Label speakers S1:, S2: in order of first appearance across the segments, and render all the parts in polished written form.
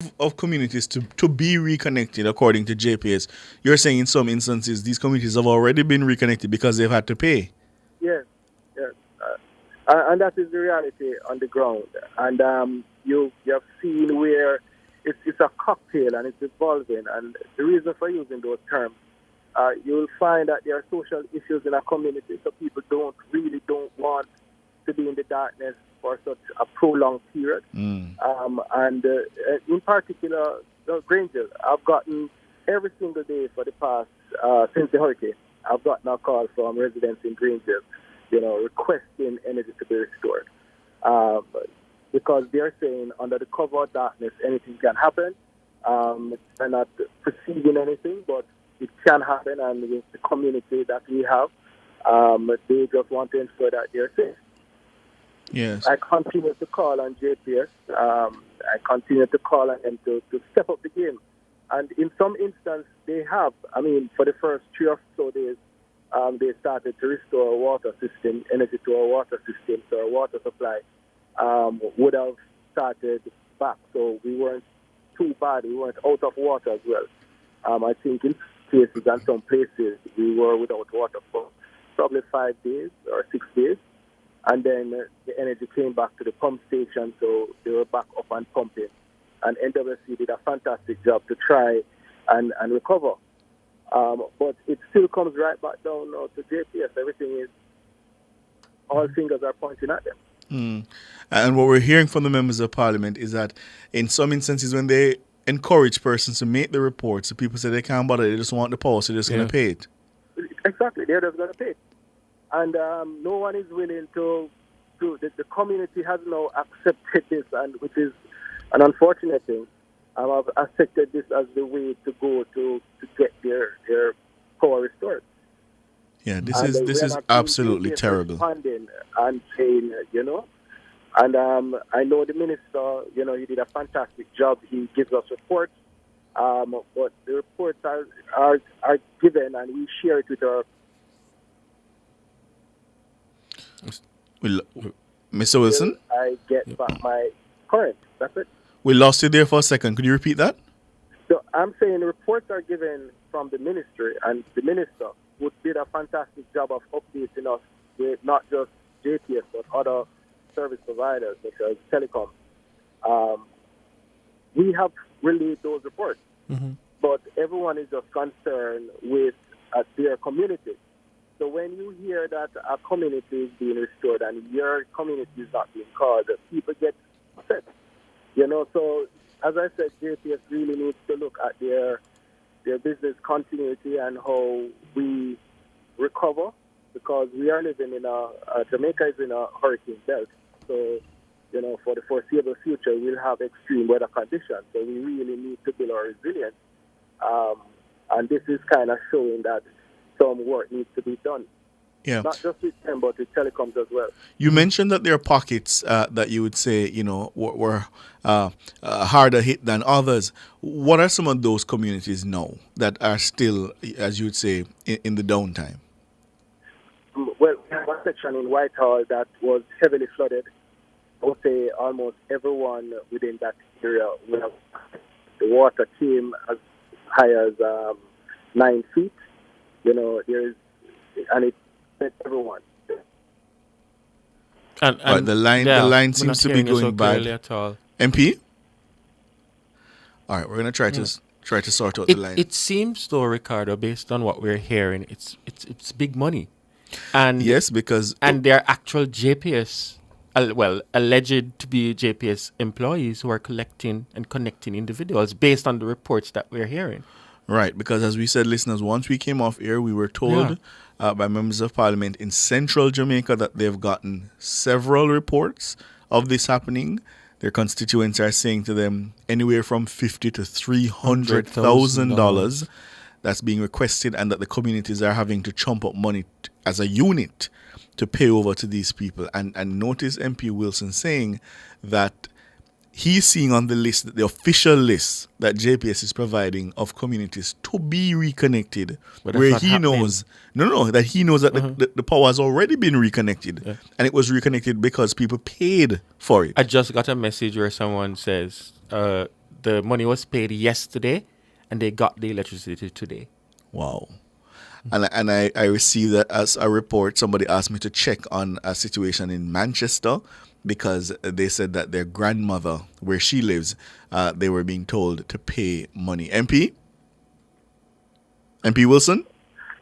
S1: of communities to be reconnected according to JPS. You're saying in some instances these communities have already been reconnected because they've had to pay.
S2: Yes, yes. And that is the reality on the ground. And you have seen where it's a cocktail and it's evolving. And the reason for using those terms, you'll find that there are social issues in a community, so people don't want to be in the darkness for such a prolonged period. And in particular, the Granger, I've gotten every single day for the past, since the hurricane, I've gotten a call from residents in Granger, requesting energy to be restored. Because they're saying under the cover of darkness, anything can happen. They're not perceiving anything, but it can happen, and with the community that we have, they just want to ensure that they're safe.
S1: Yes.
S2: I continue to call on JPS. I continue to call on them to step up the game. And in some instances, they have. I mean, for the first 3 or so days, they started to restore our water system, energy to our water system, so our water supply would have started back. So we weren't too bad. We weren't out of water as well. I think in places and some places we were without water for probably 5 days or 6 days. And then the energy came back to the pump station, so they were back up and pumping. And NWC did a fantastic job to try and recover. But it still comes right back down now to JPS. Everything is, all fingers are pointing at them.
S1: And what we're hearing from the members of parliament is that in some instances when they encourage persons to make the reports, the people say they can't bother, they just want the power, so they're just going to pay it.
S2: Exactly, they're just going to pay it. And no one is willing to the community has now accepted this, and which is an unfortunate thing. Have accepted this as the way to go to get their power restored.
S1: Yeah, this is absolutely terrible.
S2: And saying, and I know the minister, he did a fantastic job. He gives us reports, but the reports are given, and we share it with our.
S1: Mr. Wilson?
S2: I get back my current. That's it.
S1: We lost you there for a second. Could you repeat that?
S2: So I'm saying reports are given from the ministry, and the minister who did a fantastic job of updating us with not just JTS but other service providers such as telecom. We have relayed those reports, but everyone is just concerned with their community. So when you hear that a community is being restored and your community is not being called, people get upset. So as I said, JPS really needs to look at their business continuity and how we recover, because we are living in Jamaica is in a hurricane belt. So, for the foreseeable future, we'll have extreme weather conditions. So we really need to build our resilience. And this is kind of showing that some work needs to be done.
S1: Yeah.
S2: Not just with them, but with telecoms as well.
S1: You mentioned that there are pockets that you would say, were harder hit than others. What are some of those communities now that are still, as you would say, in the downtime?
S2: Well, we have one section in Whitehall that was heavily flooded. I would say almost everyone within that area, the water came as high as 9 feet. And it hit everyone.
S1: And the line seems to be going bad.
S3: At all.
S1: MP? All right, we're gonna try to sort out the line.
S3: It seems though, Ricardo, based on what we're hearing, it's big money, and
S1: yes, because
S3: they're actual JPS, alleged to be JPS employees who are collecting and connecting individuals based on the reports that we're hearing.
S1: Right, because as we said, listeners, once we came off air, we were told by members of parliament in central Jamaica that they've gotten several reports of this happening. Their constituents are saying to them anywhere from $50,000 to $300,000 that's being requested, and that the communities are having to chump up money as a unit to pay over to these people. And notice MP Wilson saying that he's seeing on the list, the official list that JPS is providing of communities to be reconnected, where he knows, that he knows that the power has already been reconnected, and it was reconnected because people paid for it.
S3: I just got a message where someone says the money was paid yesterday, and they got the electricity today.
S1: Wow. And I received that as a report. Somebody asked me to check on a situation in Manchester because they said that their grandmother, where she lives, they were being told to pay money. MP Wilson?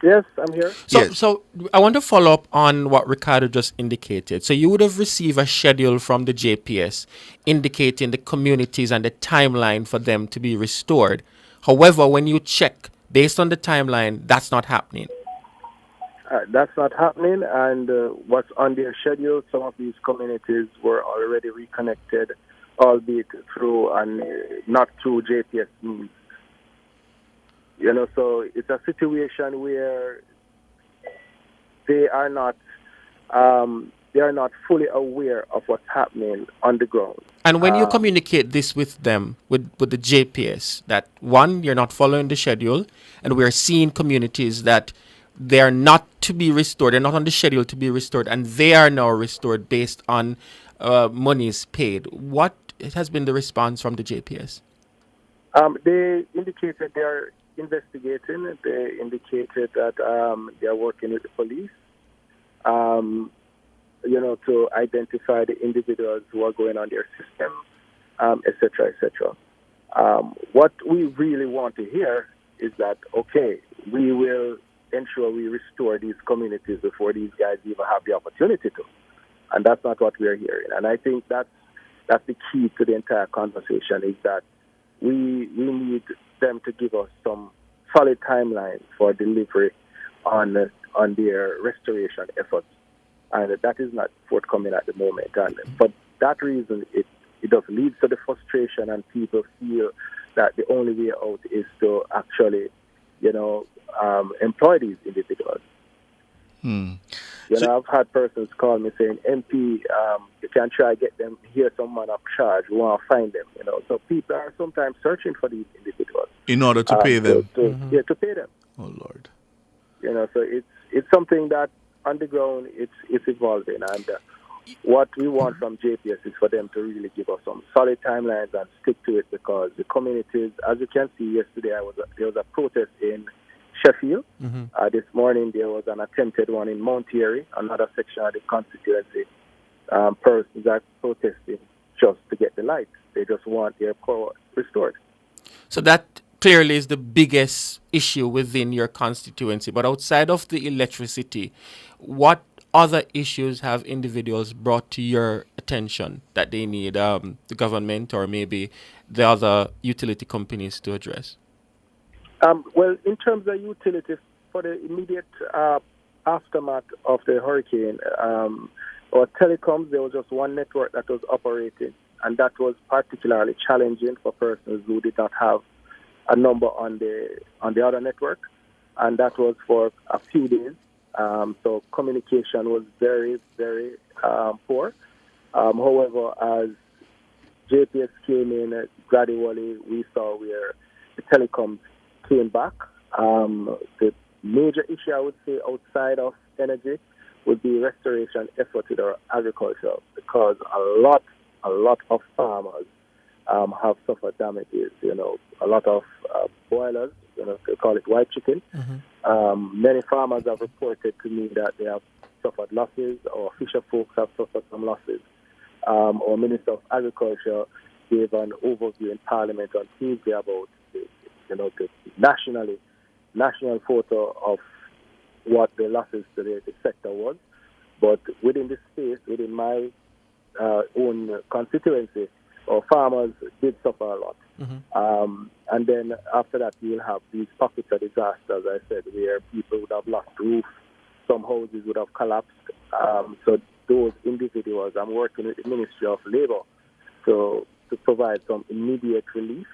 S2: Yes, I'm here.
S3: So,
S1: Yes.
S3: so I want to follow up on what Ricardo just indicated. So you would have received a schedule from the JPS indicating the communities and the timeline for them to be restored. However, when you check based on the timeline, that's not happening.
S2: That's not happening, and what's on their schedule, some of these communities were already reconnected, albeit through and not through JPS means. So it's a situation where they are not fully aware of what's happening on the ground.
S3: And when you communicate this with them, with the JPS, that one, you're not following the schedule, and we're seeing communities that they are not to be restored, they're not on the schedule to be restored, and they are now restored based on monies paid. What has been the response from the JPS?
S2: They indicated they are investigating. They indicated that they are working with the police, to identify the individuals who are going on their system, et cetera, et cetera. What we really want to hear is that, okay, we will ensure we restore these communities before these guys even have the opportunity to. And that's not what we're hearing. And I think that's the key to the entire conversation, is that we need them to give us some solid timeline for delivery on their restoration efforts. And that is not forthcoming at the moment. And for that reason, it does lead to the frustration, and people feel that the only way out is to actually, employ these individuals. I've had persons call me saying, MP, you can try to get them here, someone of charge. We want to find them. So people are sometimes searching for these individuals
S1: In order to pay them.
S2: To pay them.
S1: Oh, Lord.
S2: So it's something that on the ground it's evolving, and what we want from JPS is for them to really give us some solid timelines and stick to it, because the communities, as you can see, yesterday there was a protest in Sheffield. This morning there was an attempted one in Mount Airy, another section of the constituency. Persons are protesting just to get the lights. They just want their power restored.
S3: So that clearly is the biggest issue within your constituency. But outside of the electricity, what other issues have individuals brought to your attention that they need the government or maybe the other utility companies to address?
S2: Well, in terms of utilities, for the immediate aftermath of the hurricane, or telecoms, there was just one network that was operating, and that was particularly challenging for persons who did not have a number on the other network, and that was for a few days. So communication was very, very poor. However, as JPS came in gradually, we saw where the telecoms came back. The major issue, I would say, outside of energy would be restoration effort in our agriculture, because a lot of farmers have suffered damages. A lot of boilers, they call it white chicken. Many farmers have reported to me that they have suffered losses, or fisher folks have suffered some losses. Our Minister of Agriculture gave an overview in Parliament on Tuesday about the national photo of what the losses to the sector was. But within this space, within my own constituency, our farmers did suffer a lot. And then after that, you'll have these pockets of disaster, as I said, where people would have lost roof, some houses would have collapsed. So those individuals, I'm working with the Ministry of Labour to provide some immediate relief,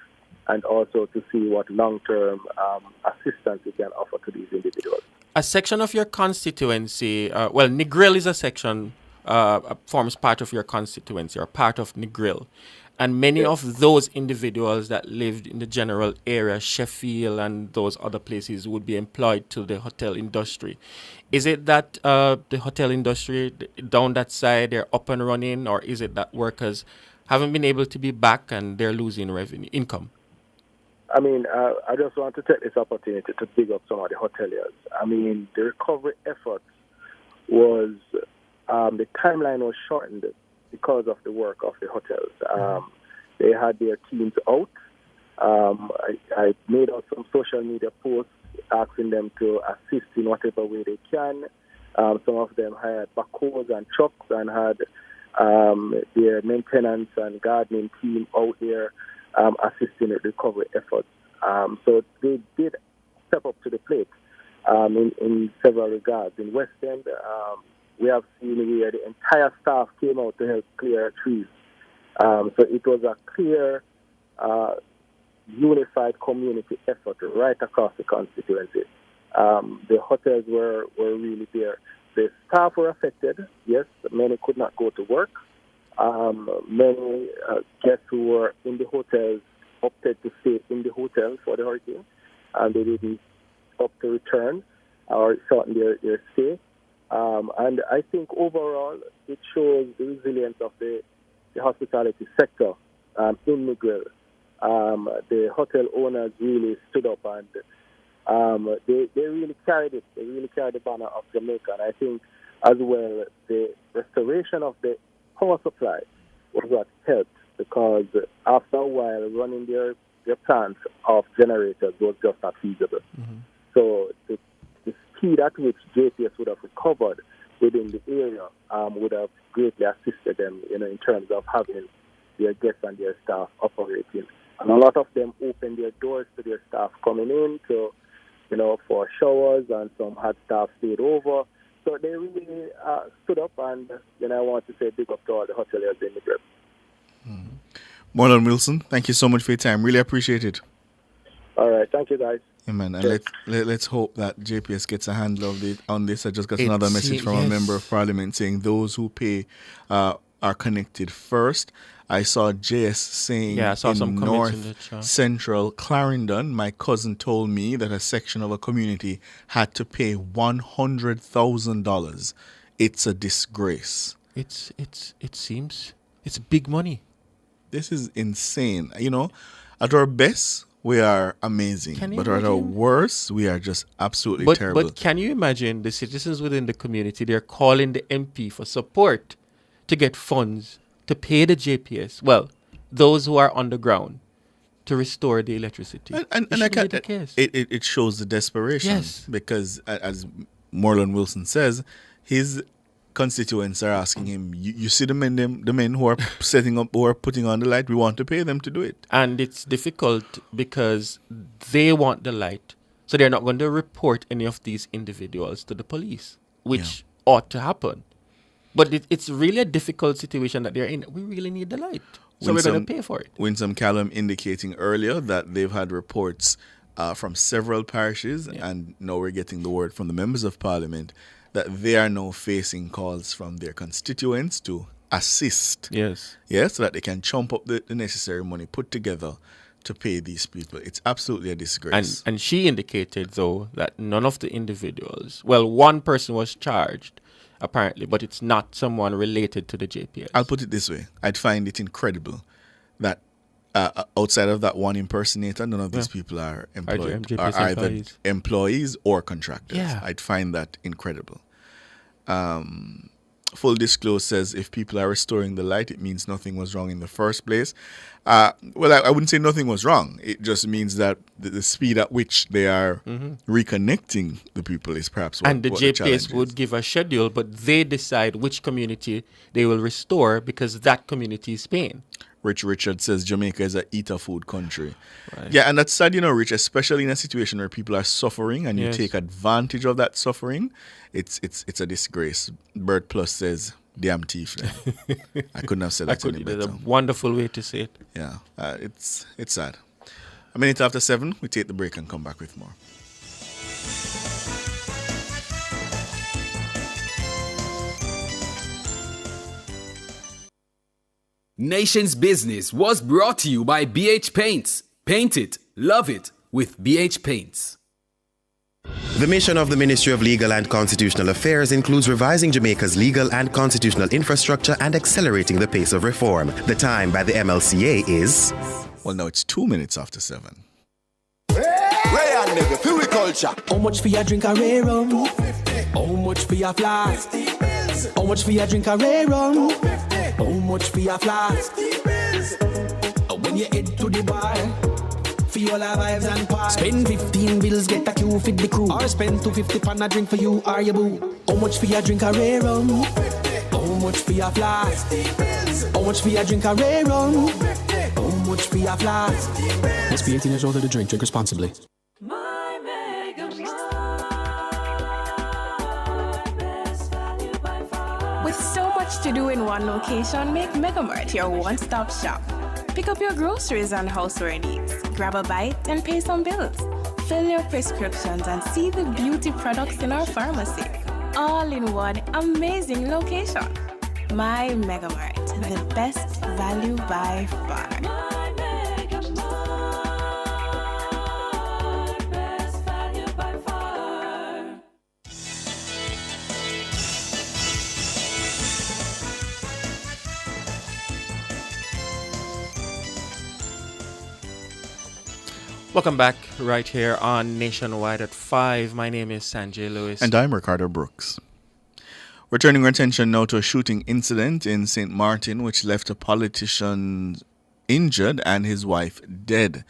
S2: and also to see what long-term assistance we can offer to these individuals.
S3: A section of your constituency, Negril is a section, forms part of your constituency, or part of Negril. And many of those individuals that lived in the general area, Sheffield and those other places, would be employed to the hotel industry. Is it that the hotel industry down that side, they're up and running, or is it that workers haven't been able to be back and they're losing revenue income.
S2: I mean, I just want to take this opportunity to big up some of the hoteliers. I mean, the recovery effort was, the timeline was shortened because of the work of the hotels. They had their teams out. I made out some social media posts asking them to assist in whatever way they can. Some of them hired backhoes and trucks and had their maintenance and gardening team out there assisting with recovery efforts. So they did step up to the plate in several regards. In West End, we have seen where the entire staff came out to help clear trees. So it was a clear, unified community effort right across the constituency. The hotels were really there. The staff were affected, yes. Many could not go to work. Many guests who were in the hotels opted to stay in the hotel for the hurricane, and they didn't opt to return or shorten their stay. And I think overall it shows the resilience of the hospitality sector in Miguel. The hotel owners really stood up and they really carried it. They really carried the banner of Jamaica. And I think as well the restoration of the power supply was what helped, because after a while running their plants of generators was just not feasible. Mm-hmm. So the speed at which JPS would have recovered within the area would have greatly assisted them, in terms of having their guests and their staff operating. And a lot of them opened their doors to their staff coming in to, for showers, and some had staff stayed over. So they really stood up, and I want to say big up to all the hoteliers in the group.
S1: Marlon Wilson, thank you so much for your time. Really appreciate it.
S2: All right, thank you, guys.
S1: Amen. And let's hope that JPS gets a handle on this. I just got another message from a member of parliament saying those who pay are connected first. I saw JS saying in North Central Clarendon, my cousin told me that a section of a community had to pay $100,000. It's a disgrace.
S3: It seems it's big money.
S1: This is insane. At our best, we are amazing. But at our worst, we are just absolutely terrible.
S3: But can you imagine the citizens within the community, they're calling the MP for support to get funds to pay the JPS, those who are underground, to restore the electricity. And
S1: it shows the desperation.
S3: Yes.
S1: Because as Marlon Wilson says, his constituents are asking him, you see the men who are setting up or putting on the light, we want to pay them to do it.
S3: And it's difficult because they want the light, so they're not going to report any of these individuals to the police, which ought to happen. But it's really a difficult situation that they're in. We really need the light, so we're going to pay for it.
S1: Winsome Callum indicating earlier that they've had reports from several parishes, and now we're getting the word from the members of parliament that they are now facing calls from their constituents to assist.
S3: Yes,
S1: so that they can chomp up the necessary money put together to pay these people. It's absolutely a disgrace.
S3: And she indicated, though, that none of the individuals, one person was charged, apparently, but it's not someone related to the JPS.
S1: I'll put it this way. I'd find it incredible that outside of that one impersonator, none of these people are employed, are either employees or contractors.
S3: Yeah.
S1: I'd find that incredible. Full Disclose says if people are restoring the light, it means nothing was wrong in the first place. I wouldn't say nothing was wrong. It just means that the speed at which they are reconnecting the people is perhaps what
S3: and the JPS would give a schedule, but they decide which community they will restore because that community is paying.
S1: Rich Richard says Jamaica is a eater food country.
S3: Right.
S1: Yeah, and that's sad, Rich, especially in a situation where people are suffering and you take advantage of that suffering. It's a disgrace. Bird Plus says, damn thief. I couldn't have said that any better.
S3: That's a wonderful way to say it.
S1: Yeah, it's sad. A minute after 7, we take the break and come back with more.
S4: Nation's Business was brought to you by BH Paints. Paint it, love it with BH Paints.
S5: The mission of the Ministry of Legal and Constitutional Affairs includes revising Jamaica's legal and constitutional infrastructure and accelerating the pace of reform. The time by the MLCA is...
S1: Well, now it's 2 minutes after 7.
S6: How much for your drink a rare rum? How much for your flask? How much for your drink a rare rum? How much for your flask? When you head to the bar, feel all our vibes and parties. Spend 15 bills, get a queue, fit the crew. Or spend 250 pound a drink for you or your boo. How much for your drink a rare rum? How much for your flask? How much for your drink a rare rum? How much for your flask? Must be 18 years older to drink. Drink responsibly.
S7: With so much to do in one location, make Megamart your one-stop shop. Pick up your groceries and houseware needs, grab a bite and pay some bills, fill your prescriptions and see the beauty products in our pharmacy. All in one amazing location. My Megamart, the best value by far.
S3: Welcome back right here on Nationwide at 5. My name is Sanjay Lewis.
S1: And I'm Ricardo Brooks. We're turning our attention now to a shooting incident in St. Martin which left a politician injured and his wife dead.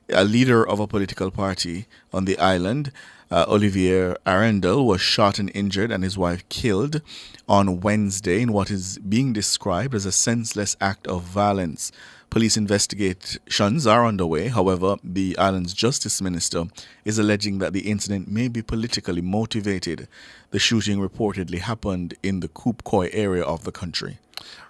S1: A leader of a political party on the island, Olivier Arundel, was shot and injured and his wife killed on Wednesday in what is being described as a senseless act of violence. Police investigations are underway. However, the island's justice minister is alleging that the incident may be politically motivated. The shooting reportedly happened in the Koop-Koy area of the country.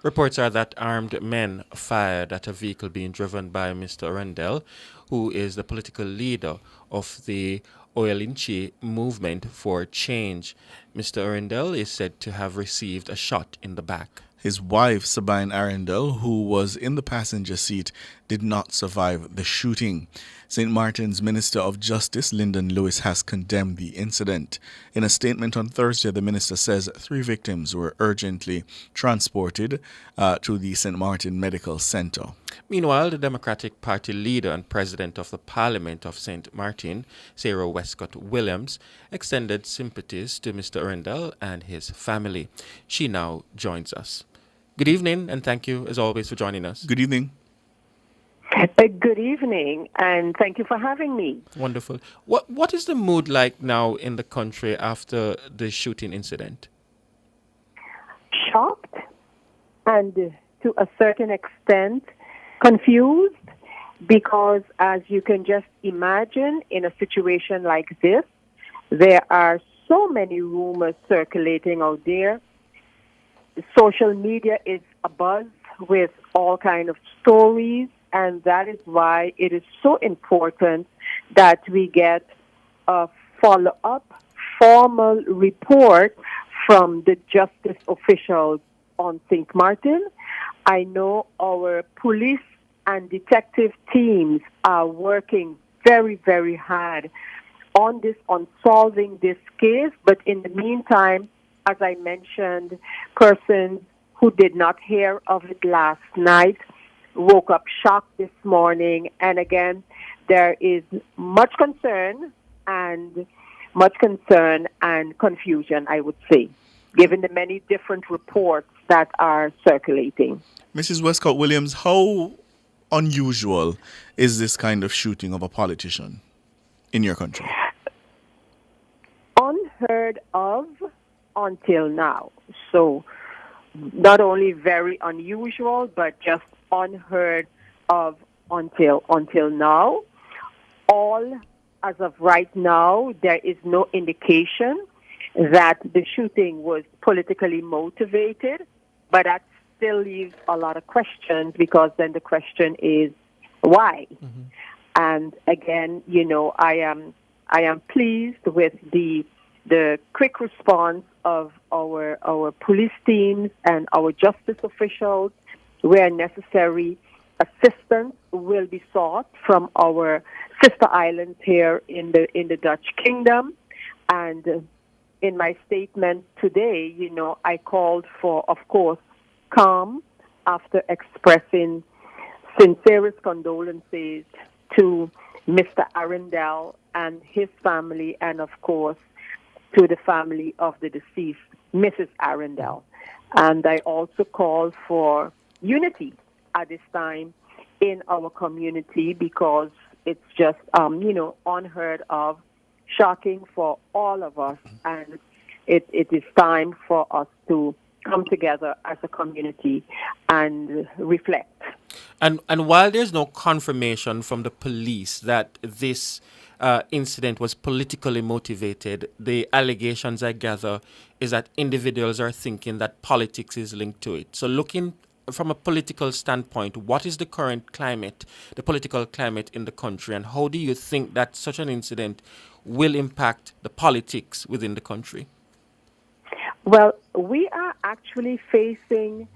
S3: Reports are that armed men fired at a vehicle being driven by Mr. Arundel, who is the political leader of the Oyalinchi movement for change. Mr. Arundel is said to have received a shot in the back.
S1: His wife, Sabine Arundel, who was in the passenger seat, did not survive the shooting. St. Martin's Minister of Justice, Lyndon Lewis, has condemned the incident. In a statement on Thursday, the minister says 3 victims were urgently transported to the St. Martin Medical Center.
S3: Meanwhile, the Democratic Party leader and president of the Parliament of St. Martin, Sarah Westcott Williams, extended sympathies to Mr. Arundel and his family. She now joins us. Good evening, and thank you, as always, for joining us.
S1: Good evening.
S8: Good evening, and thank you for having me.
S3: Wonderful. What is the mood like now in the country after the shooting incident?
S8: Shocked, and to a certain extent, confused, because as you can just imagine, in a situation like this, there are so many rumors circulating out there. Social media is abuzz with all kinds of stories, and that is why it is so important that we get a follow-up formal report from the justice officials on St. Martin. I know our police and detective teams are working very, very hard on solving this case, but in the meantime, as I mentioned, persons who did not hear of it last night woke up shocked this morning. And again, there is much concern and confusion, I would say, given the many different reports that are circulating.
S1: Mrs. Westcott Williams, how unusual is this kind of shooting of a politician in your country?
S8: Unheard of until now. So not only very unusual, but just unheard of until now. All, as of right now, there is no indication that the shooting was politically motivated, but that still leaves a lot of questions, because then the question is why? Mm-hmm. And again, I am pleased with the quick response of our police teams and our justice officials. Where necessary, assistance will be sought from our sister islands here in the Dutch Kingdom. And in my statement today, I called for, of course, calm after expressing sincerest condolences to Mr. Arundel and his family, and of course, to the family of the deceased, Mrs. Arundel. And I also called for unity at this time in our community, because it's just, unheard of, shocking for all of us. And it is time for us to come together as a community and reflect.
S3: And while there's no confirmation from the police that this incident was politically motivated, the allegations I gather is that individuals are thinking that politics is linked to it. So looking from a political standpoint, what is the current climate, the political climate in the country, and how do you think that such an incident will impact the politics within the country?
S8: Well, we are actually facing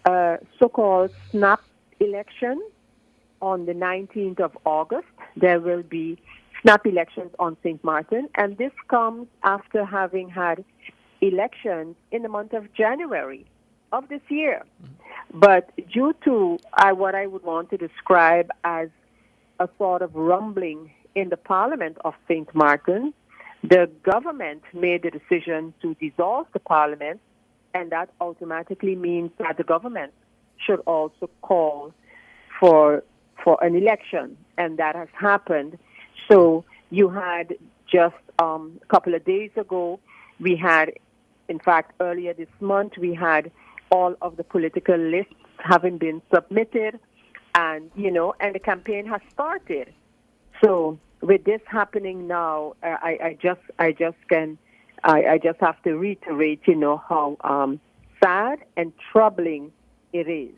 S8: a so-called snap election on the 19th of August. There will be snap elections on St. Martin, and this comes after having had elections in the month of January of this year. But due to what I would want to describe as a sort of rumbling in the Parliament of St. Martin, the government made the decision to dissolve the Parliament, and that automatically means that the government should also call for an election, and that has happened. So you had just a couple of days ago, we had, in fact, earlier this month, we had all of the political lists having been submitted, and the campaign has started. So with this happening now, I just have to reiterate, how sad and troubling it is.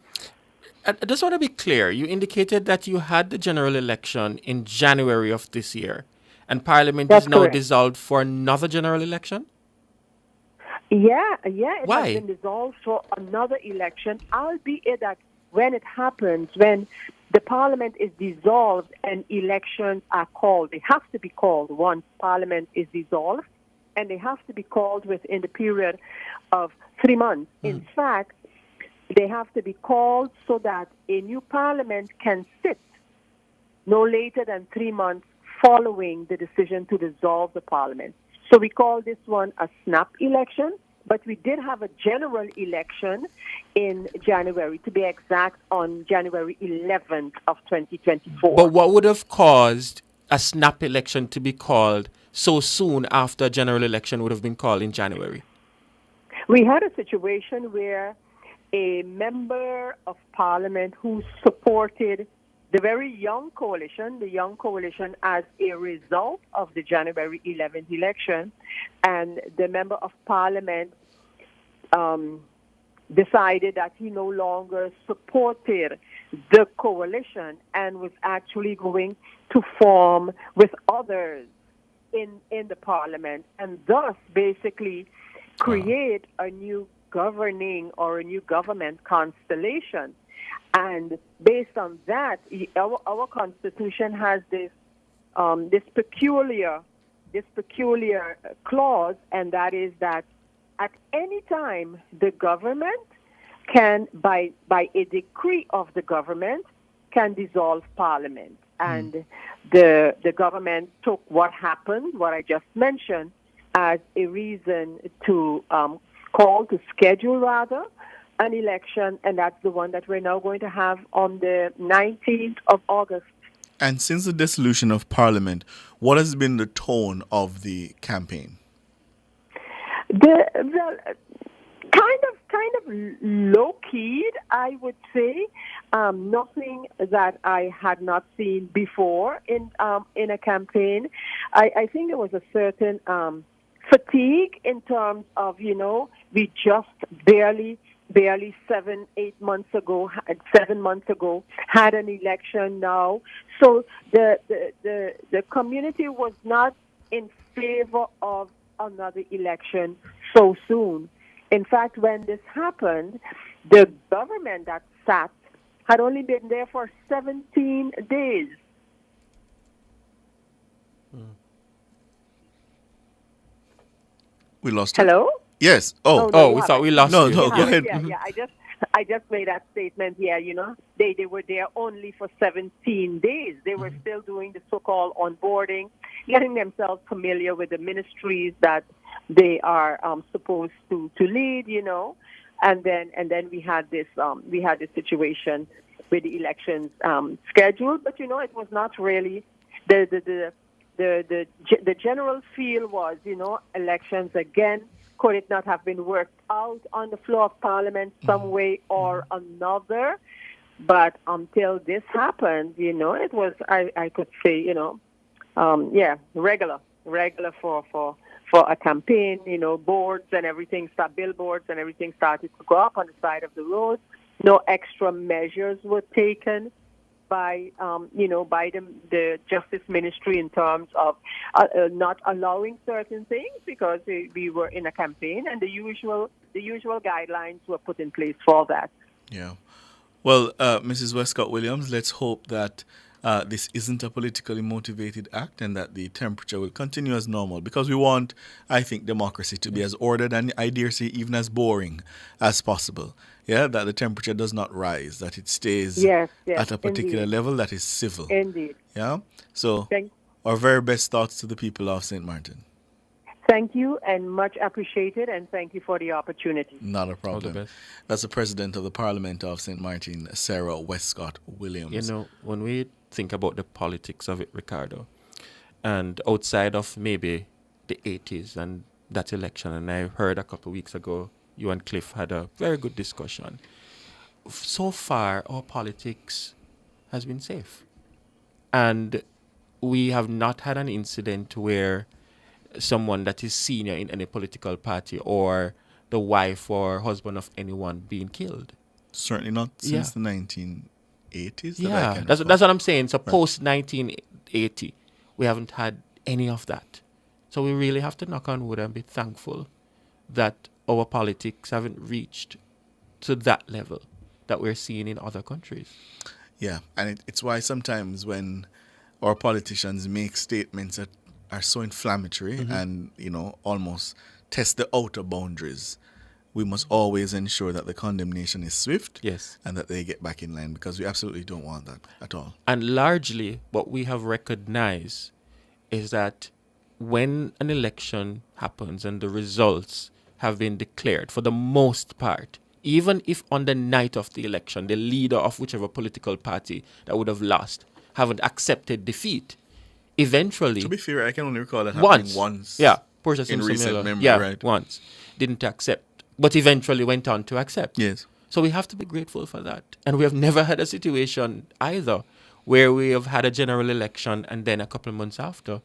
S3: I just want to be clear. You indicated that you had the general election in January of this year, and Parliament
S8: That's
S3: is now
S8: correct.
S3: dissolved for another general election?
S8: Yeah, it
S3: Why?
S8: has been dissolved for another election, albeit that when it happens, when the Parliament is dissolved and elections are called, they have to be called once Parliament is dissolved, and they have to be called within the period of 3 months. In fact, they have to be called so that a new Parliament can sit no later than 3 months following the decision to dissolve the Parliament. So we call this one a snap election, but we did have a general election in January, to be exact, on January 11th of 2024.
S3: But what would have caused a snap election to be called so soon after a general election would have been called in January?
S8: We had a situation where a member of Parliament who supported the very young coalition as a result of the January 11th election, and the member of Parliament decided that he no longer supported the coalition and was actually going to form with others in the Parliament, and thus basically create a new governing or a new government constellation. And based on that, our Constitution has this peculiar clause, and that is that at any time the government can, by a decree of the government, can dissolve Parliament. And the government took what happened, what I just mentioned, as a reason to schedule an election, and that's the one that we're now going to have on the 19th of August.
S1: And since the dissolution of Parliament, what has been the tone of the campaign?
S8: Kind of low-keyed, I would say. Nothing that I had not seen before in a campaign. I think there was a certain fatigue in terms of, we just barely 7 months ago had an election now. So the community was not in favor of another election so soon. In fact, when this happened, the government that sat had only been there for 17 days.
S1: We lost her.
S8: Hello?
S1: Yes. Oh.
S8: no, you
S3: we thought
S8: haven't.
S3: we lost
S1: No,
S3: you.
S1: no,
S8: You
S1: go
S8: haven't.
S1: ahead.
S8: Yeah, yeah. I just made that statement. Yeah, they were there only for 17 days. They were still doing the so-called onboarding, getting themselves familiar with the ministries that they are supposed to lead. And then we had this situation with the elections scheduled, but it was not really the general feel was elections again. Could it not have been worked out on the floor of Parliament some way or another? But until this happened, it was I could say regular for a campaign. Boards and everything, billboards and everything started to go up on the side of the road. No extra measures were taken by the Justice Ministry in terms of not allowing certain things because we were in a campaign, and the usual guidelines were put in place for that.
S1: Yeah. Well, Mrs. Westcott Williams, let's hope that this isn't a politically motivated act and that the temperature will continue as normal, because we want, I think, democracy to be as ordered and, I dare say, even as boring as possible. Yeah, that the temperature does not rise, that it stays
S8: Yes,
S1: at a particular
S8: indeed.
S1: level that is civil.
S8: Indeed.
S1: Yeah. So,
S8: Thank
S1: our very best thoughts to the people of St. Martin.
S8: Thank you, and much appreciated, and thank you for the opportunity.
S1: Not a
S3: All the
S1: problem.
S3: best.
S1: That's the president of the Parliament of St. Martin, Sarah Westcott Williams.
S3: When we think about the politics of it, Ricardo, and outside of maybe the 80s and that election, and I heard a couple of weeks ago, you and Cliff had a very good discussion. So far, our politics has been safe. And we have not had an incident where someone that is senior in any political party or the wife or husband of anyone being killed.
S1: Certainly not since the 1980s.
S3: That's what I'm saying. So post 1980, we haven't had any of that. So we really have to knock on wood and be thankful that our politics haven't reached to that level that we're seeing in other countries.
S1: Yeah, and it's why sometimes when our politicians make statements that are so inflammatory and, almost test the outer boundaries, we must always ensure that the condemnation is swift.
S3: Yes.
S1: And that they get back in line, because we absolutely don't want that at all.
S3: And largely what we have recognized is that when an election happens and the results have been declared, for the most part, even if on the night of the election, the leader of whichever political party that would have lost haven't accepted defeat, eventually...
S1: To be fair, I can only recall that happening once.
S3: Yeah, Portia
S1: in
S3: Simpson
S1: recent
S3: Miller.
S1: memory,
S3: Yeah,
S1: right?
S3: once. Didn't accept, but eventually went on to accept.
S1: Yes.
S3: So we have to be grateful for that. And we have never had a situation either where we have had a general election and then a couple of months after,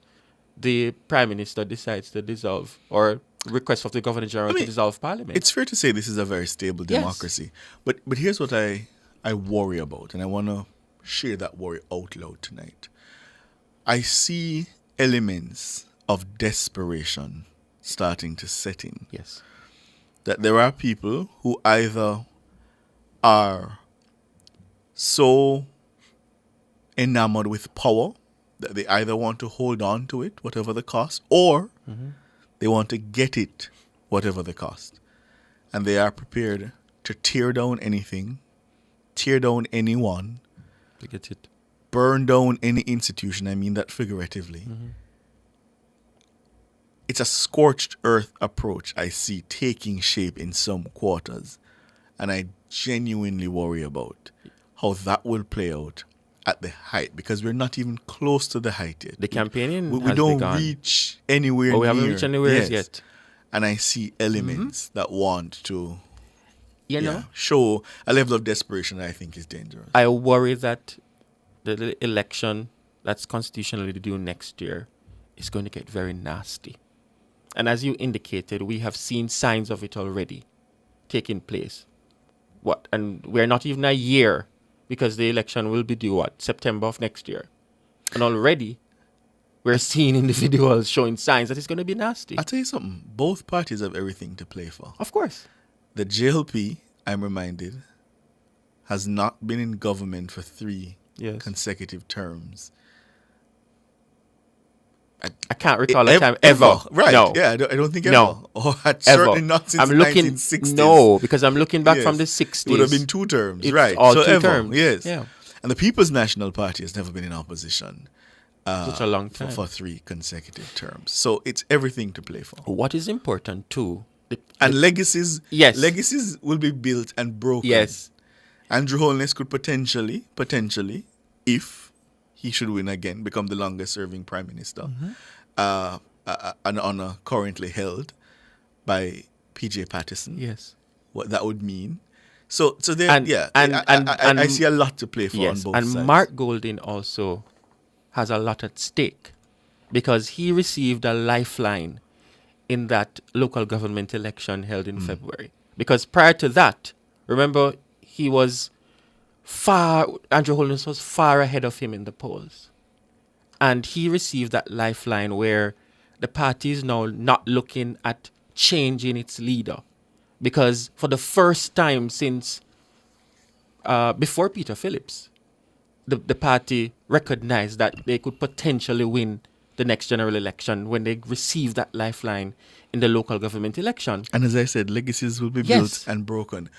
S3: the Prime Minister decides to dissolve or request of the Governor General to dissolve Parliament.
S1: It's fair to say this is a very stable democracy. But here's what I worry about, and I want to share that worry out loud tonight. I see elements of desperation starting to set in.
S3: Yes.
S1: That there are people who either are so enamored with power that they either want to hold on to it, whatever the cost, or they want to get it, whatever the cost. And they are prepared to tear down anything, tear down anyone,
S3: To get it.
S1: burn down any institution. I mean that figuratively. It's a scorched earth approach I see taking shape in some quarters. And I genuinely worry about how that will play out at the height, because we're not even close to the height yet.
S3: The campaigning
S1: we
S3: has
S1: don't
S3: begun.
S1: reach anywhere
S3: But we
S1: near.
S3: haven't reached anywhere
S1: Yes.
S3: yet.
S1: And I see elements that want to
S3: You know,
S1: show a level of desperation that I think is dangerous.
S3: I worry that the election that's constitutionally due next year is going to get very nasty. And as you indicated, we have seen signs of it already taking place. And we're not even a year, because the election will be due, September of next year. And already we're seeing individuals showing signs that it's going to be nasty.
S1: I'll tell you something. Both parties have everything to play for.
S3: Of course.
S1: The JLP, I'm reminded, has not been in government for 3
S3: Yes.
S1: consecutive terms.
S3: I can't can't recall a time ever.
S1: Right.
S3: No.
S1: Yeah, I don't think ever.
S3: No.
S1: Or
S3: Ever.
S1: certainly not since
S3: I'm
S1: the
S3: looking
S1: 1960s.
S3: No, because I'm looking back
S1: Yes.
S3: from the 60s.
S1: It would have been 2 terms,
S3: It's
S1: right?
S3: all
S1: so
S3: 2
S1: ever,
S3: terms.
S1: yes.
S3: Yeah.
S1: And the People's National Party has never been in opposition
S3: Such a long time.
S1: for 3 consecutive terms. So it's everything to play for.
S3: What is important too?
S1: And legacies,
S3: Yes.
S1: legacies will be built and broken.
S3: Yes.
S1: Andrew Holness could potentially, if he should win again, become the longest serving prime minister. An honor currently held by PJ Patterson.
S3: Yes.
S1: What that would mean. So there,
S3: And-
S1: yeah,
S3: and-
S1: I see a lot to play for
S3: Yes.
S1: on both
S3: And
S1: sides.
S3: Mark Golding also has a lot at stake because he received a lifeline in that local government election held in February. Because prior to that, remember, Andrew Holness was far ahead of him in the polls. And he received that lifeline where the party is now not looking at changing its leader. Because for the first time since before Peter Phillips, the party recognized that they could potentially win the next general election when they received that lifeline in the local government election.
S1: And as I said, legacies will be
S3: Yes.
S1: built and broken.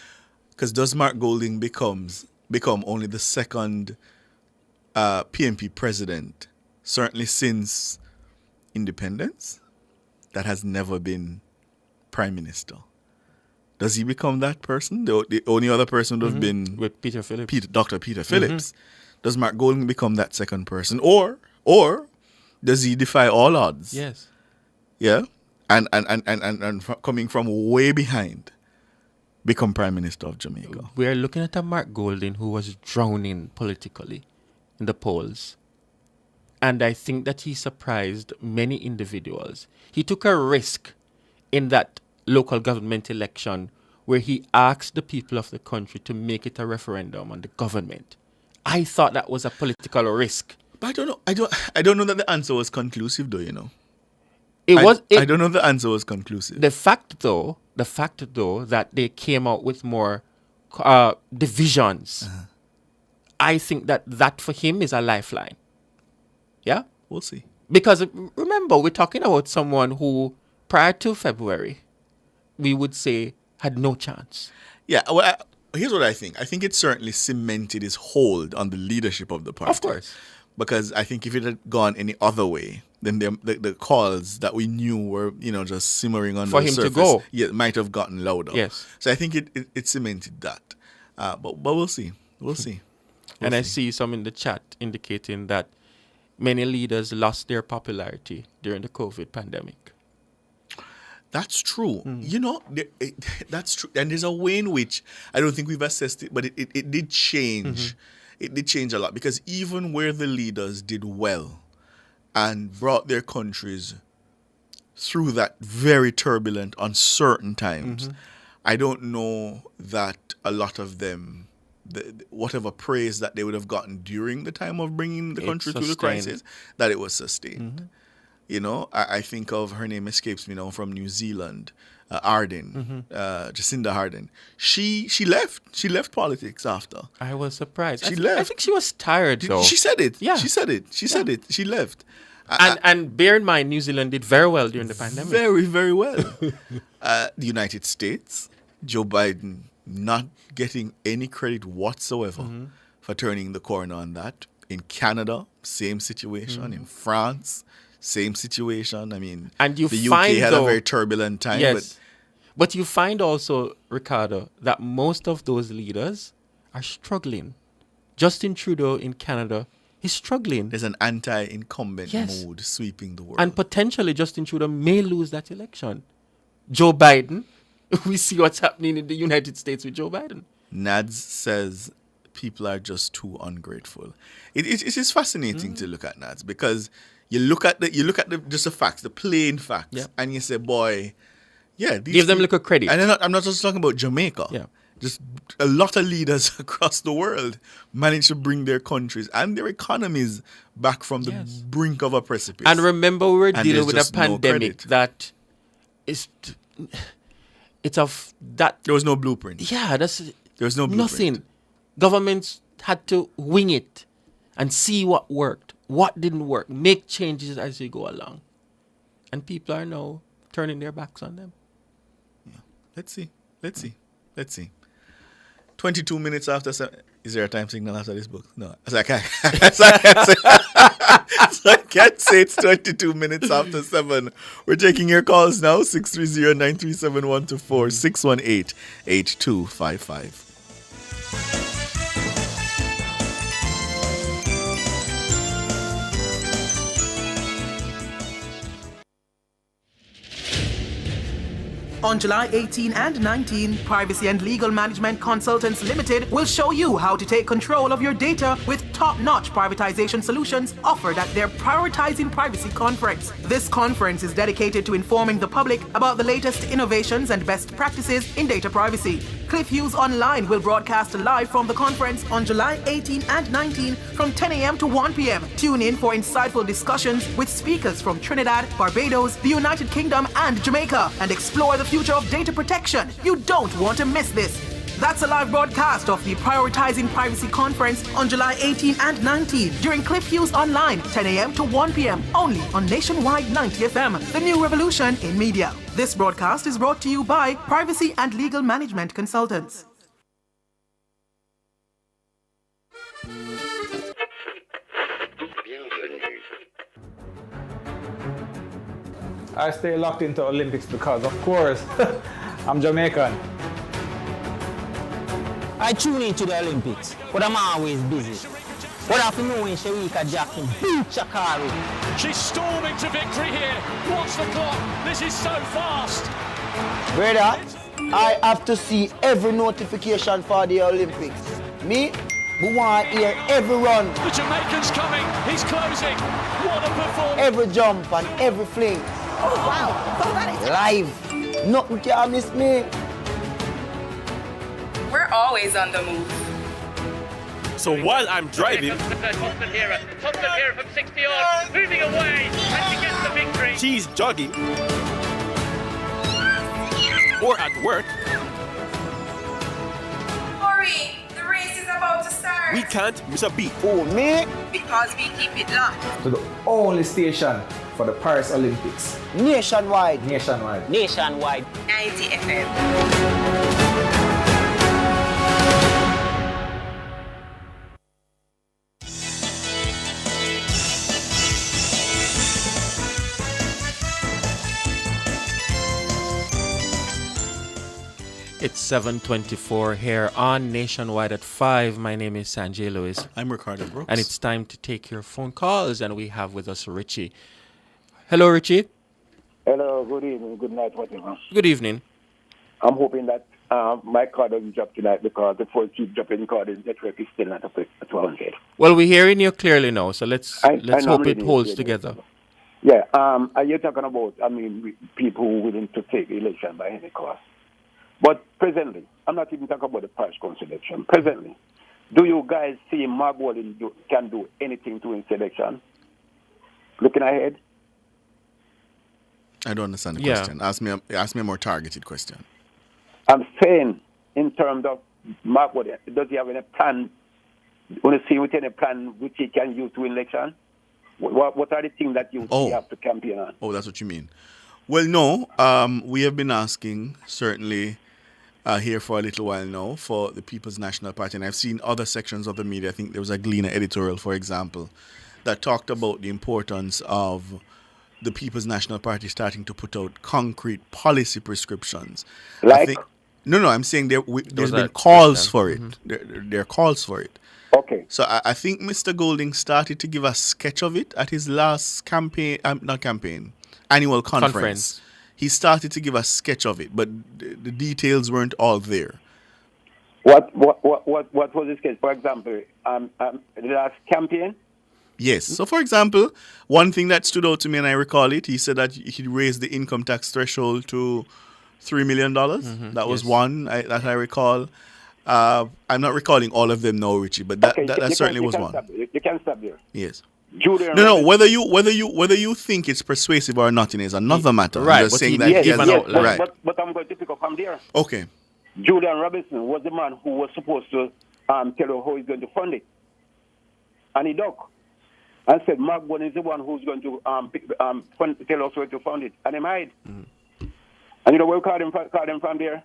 S1: Because does Mark Golding become only the second PNP president, certainly since independence, that has never been prime minister? Does he become that person? The only other person would have been
S3: With Peter Phillips.
S1: Dr. Peter Phillips. Does Mark Golding become that second person? Or does he defy all odds?
S3: Yes.
S1: Yeah? And coming from way behind, become Prime Minister of Jamaica.
S3: We are looking at a Mark Golding who was drowning politically in the polls. And I think that he surprised many individuals. He took a risk in that local government election where he asked the people of the country to make it a referendum on the government. I thought that was a political risk.
S1: But I don't know. I don't know that the answer was conclusive, though. You know,
S3: I
S1: don't know if the answer was conclusive.
S3: The fact though that they came out with more divisions, I think that for him is a lifeline. Yeah,
S1: We'll see.
S3: because remember we're talking about someone who prior to February, we would say had no chance.
S1: Yeah. Well, here's what I think. I think it certainly cemented his hold on the leadership of the party.
S3: Of course.
S1: Because I think if it had gone any other way, then the calls that we knew were, just simmering under
S3: For
S1: the
S3: him to
S1: surface,
S3: go.
S1: yeah, might have gotten louder.
S3: Yes.
S1: So I think it cemented that. But we'll see. We'll see.
S3: And I see some in the chat indicating that many leaders lost their popularity during the COVID pandemic.
S1: That's true. That's true. And there's a way in which I don't think we've assessed it, but it did change. It did change a lot because even where the leaders did well and brought their countries through that very turbulent, uncertain times, I don't know that a lot of them, whatever praise that they would have gotten during the time of bringing the country through the crisis, that it was sustained. I think of, her name escapes me now, from New Zealand, Ardern, Jacinda Ardern. She left politics after.
S3: I was surprised.
S1: She
S3: I
S1: left.
S3: think she was tired though.
S1: She said it.
S3: Yeah.
S1: She said it. She said it. She left.
S3: And bear in mind, New Zealand did very well during the pandemic.
S1: Very, very well. The United States, Joe Biden not getting any credit whatsoever for turning the corner on that. In Canada, same situation. In France, same situation. I mean,
S3: And you
S1: the UK
S3: find,
S1: had
S3: though,
S1: a very turbulent time.
S3: Yes. But you find also, Ricardo, that most of those leaders are struggling. Justin Trudeau in Canada is struggling.
S1: There's an anti-incumbent
S3: Yes.
S1: mood sweeping the world.
S3: And potentially Justin Trudeau may lose that election. Joe Biden, we see what's happening in the United States with Joe Biden.
S1: Nads says people are just too ungrateful. It is fascinating to look at, Nads, because you look at the just the facts, the plain facts,
S3: Yeah.
S1: and you say, boy, yeah,
S3: Give them a little credit.
S1: And I'm not just talking about Jamaica.
S3: Yeah.
S1: Just a lot of leaders across the world manage to bring their countries and their economies back from the
S3: Yes.
S1: brink of a precipice.
S3: And remember, we were
S1: And
S3: dealing
S1: there's
S3: with a
S1: just no
S3: pandemic
S1: credit.
S3: that is, it's of that.
S1: There was no blueprint.
S3: Yeah, that's
S1: There was no blueprint.
S3: nothing. Governments had to wing it and see what worked, what didn't work, make changes as you go along. And people are now turning their backs on them.
S1: Let's see. 22 minutes after 7. Is there a time signal after this book? No. So I can't, so I can't say it's 22 minutes after 7. We're taking your calls now. 630-937-124, 618-8255.
S9: On July 18 and 19, Privacy and Legal Management Consultants Limited will show you how to take control of your data with top-notch privatization solutions offered at their Prioritizing Privacy conference. This conference is dedicated to informing the public about the latest innovations and best practices in data privacy. Cliff Hughes Online will broadcast live from the conference on July 18 and 19 from 10 a.m. to 1 p.m. Tune in for insightful discussions with speakers from Trinidad, Barbados, the United Kingdom, and Jamaica, and explore the future of data protection. You don't want to miss this. That's a live broadcast of the Prioritizing Privacy Conference on July 18 and 19 during Cliff Hughes Online, 10 a.m. to 1 p.m. only on Nationwide 90 FM, the new revolution in media. This broadcast is brought to you by Privacy and Legal Management Consultants.
S10: I stay locked into Olympics because, of course, I'm Jamaican.
S11: I tune into the Olympics, but I'm always busy. What have to know when Sharika Jackson beat Chakari?
S12: She's storming to victory here. Watch the clock. This is so fast.
S13: Brother, I have to see every notification for the Olympics. Me, we want to hear every run.
S12: The Jamaican's coming. He's closing. What a performance.
S13: Every jump and every fling.
S9: Oh, wow. Oh, that is
S13: live. Nothing can miss me.
S14: We're always on the move.
S15: So while I'm driving,
S16: Thompson Hera from 60 odd, moving away, and she gets the victory.
S15: She's jogging, or at work.
S14: Hurry, the race is about to start.
S15: We can't miss a beat.
S13: Oh, me?
S14: Because we keep it locked.
S10: To the only station for the Paris Olympics.
S13: Nationwide.
S14: 90 FM.
S3: It's 7:24 here on Nationwide at 5. My name is Sanjay Lewis.
S1: I'm Ricardo Brooks.
S3: And it's time to take your phone calls, and we have with us Richie. Hello, Richie.
S17: Hello, good evening, good night, whatever.
S3: Good evening.
S17: I'm hoping that my card doesn't drop tonight because the first keep dropping card, the network is still not up at 100.
S3: Well, we're hearing you clearly now, so let's hope it holds together.
S17: Yeah, are you talking about, people who are willing to take the election by any cost? But presently, I'm not even talking about the Paris election. Presently, do you guys see Mark Walden can do anything to win selection? Looking ahead?
S1: I don't understand the question. Ask me a more targeted question.
S17: I'm saying, in terms of Mark Walden, does he have any plan? Want to see with any plan which he can use to win election? What are the things that you have to campaign on?
S1: Oh, that's what you mean. Well, no. We have been asking, certainly, here for a little while now, for the People's National Party. And I've seen other sections of the media. I think there was a Gleaner editorial, for example, that talked about the importance of the People's National Party starting to put out concrete policy prescriptions.
S17: Like?
S1: I'm saying there's been calls for it. There are calls for it.
S17: Okay.
S1: So I think Mr. Golding started to give a sketch of it at his last annual conference. He started to give a sketch of it, but the details weren't all there.
S17: What was the sketch? For example, the last campaign?
S1: Yes. So, for example, one thing that stood out to me, and I recall it, he said that he raised the income tax threshold to $3 million. That was one that I recall. I'm not recalling all of them now, Richie, but that certainly was one.
S17: You can stop there.
S1: Yes.
S17: No.
S1: Whether you think it's persuasive or not is another matter.
S3: Right.
S1: I'm just saying that
S17: but I'm going to pick up from there.
S1: Okay.
S17: Julian Robinson was the man who was supposed to tell you how he's going to fund it, and he ducked. and said Mark Gordon is the one who's going to tell us where to fund it. And he hide. And you know where we called him from there?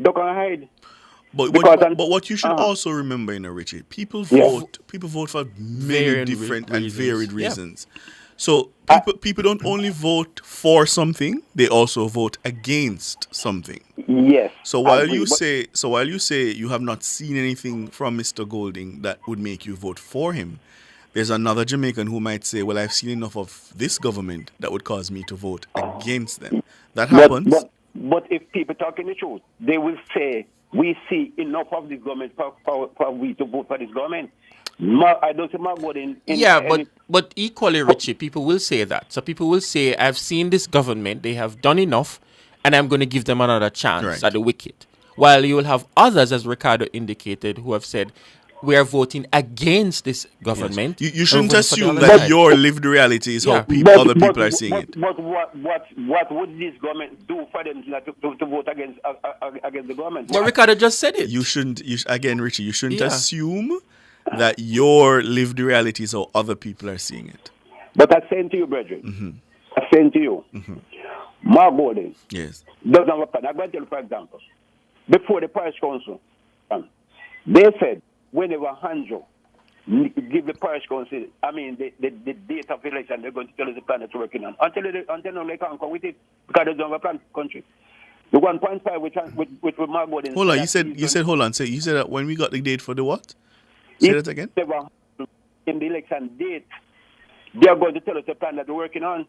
S17: Duck and hide.
S1: But what you should also remember, Richie, people vote for many different and varied reasons. So people don't only vote for something, they also vote against something.
S17: Yes.
S1: So while you say you have not seen anything from Mr. Golding that would make you vote for him, there's another Jamaican who might say, well, I've seen enough of this government that would cause me to vote against them. That happens.
S17: But if people talking the truth, they will say, we see enough of this government for we to vote for this government. I don't see Mark Gordon.
S3: But equally, Richie, people will say that. So people will say, I've seen this government, they have done enough, and I'm going to give them another chance at the wicket. While you will have others, as Ricardo indicated, who have said, we are voting against this government.
S1: You shouldn't assume that your lived reality is how other people are seeing it.
S17: But what would this government do for them to vote against the government?
S3: But Ricardo just said it.
S1: You shouldn't, Richie, you shouldn't assume that your lived reality is how other people are seeing it.
S17: But I'm saying to you, brethren, I'm saying to you, Mark Gordon doesn't have a plan. I'm going to tell you, for example, before the Parish Council, they said, whenever Hanjo give the Parish Council, the date of election, they're going to tell us the plan that's working on. Until now, they can't come with it because they don't have a plan for the country. The 1.5 which Mark Gordon.
S1: Hold on, you said that when we got the date for the what? Say that again.
S17: In the election date, they are going to tell us the plan that they're working on.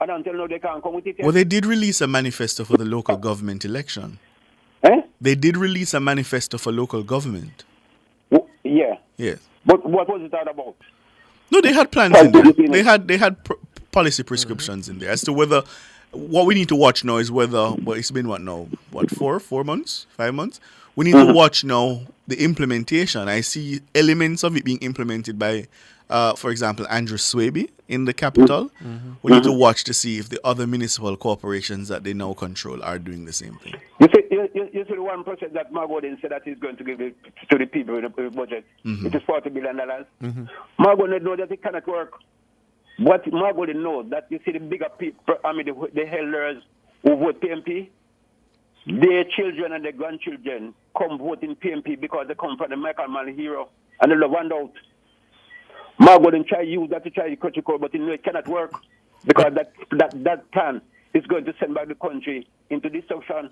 S17: And until now, they can't come with it yet.
S1: Well, they did release a manifesto for the local government election. They did release a manifesto for local government.
S17: Yeah.
S1: Yes.
S17: But what was it all about?
S1: No, they had plans in there. They had policy prescriptions in there as to whether. What we need to watch now is whether. Well, it's been what now? What 4 months, 5 months? We need to watch now the implementation. I see elements of it being implemented by, for example, Andrew Swaby in the capital. We need to watch to see if the other municipal corporations that they now control are doing the same thing.
S17: You see the 1% that Mark Gordon said that he's going to give it to the people in the budget. It is $40 billion. Mark Gordon knows that it cannot work. What Mark Gordon knows that you see the bigger people, the elders who vote PMP, their children and their grandchildren come vote in PMP because they come from the Michael Mann hero and they love handout. Mark Gordon try to use that to try to cut your cord, but you know it cannot work because that plan is going to send back the country into destruction.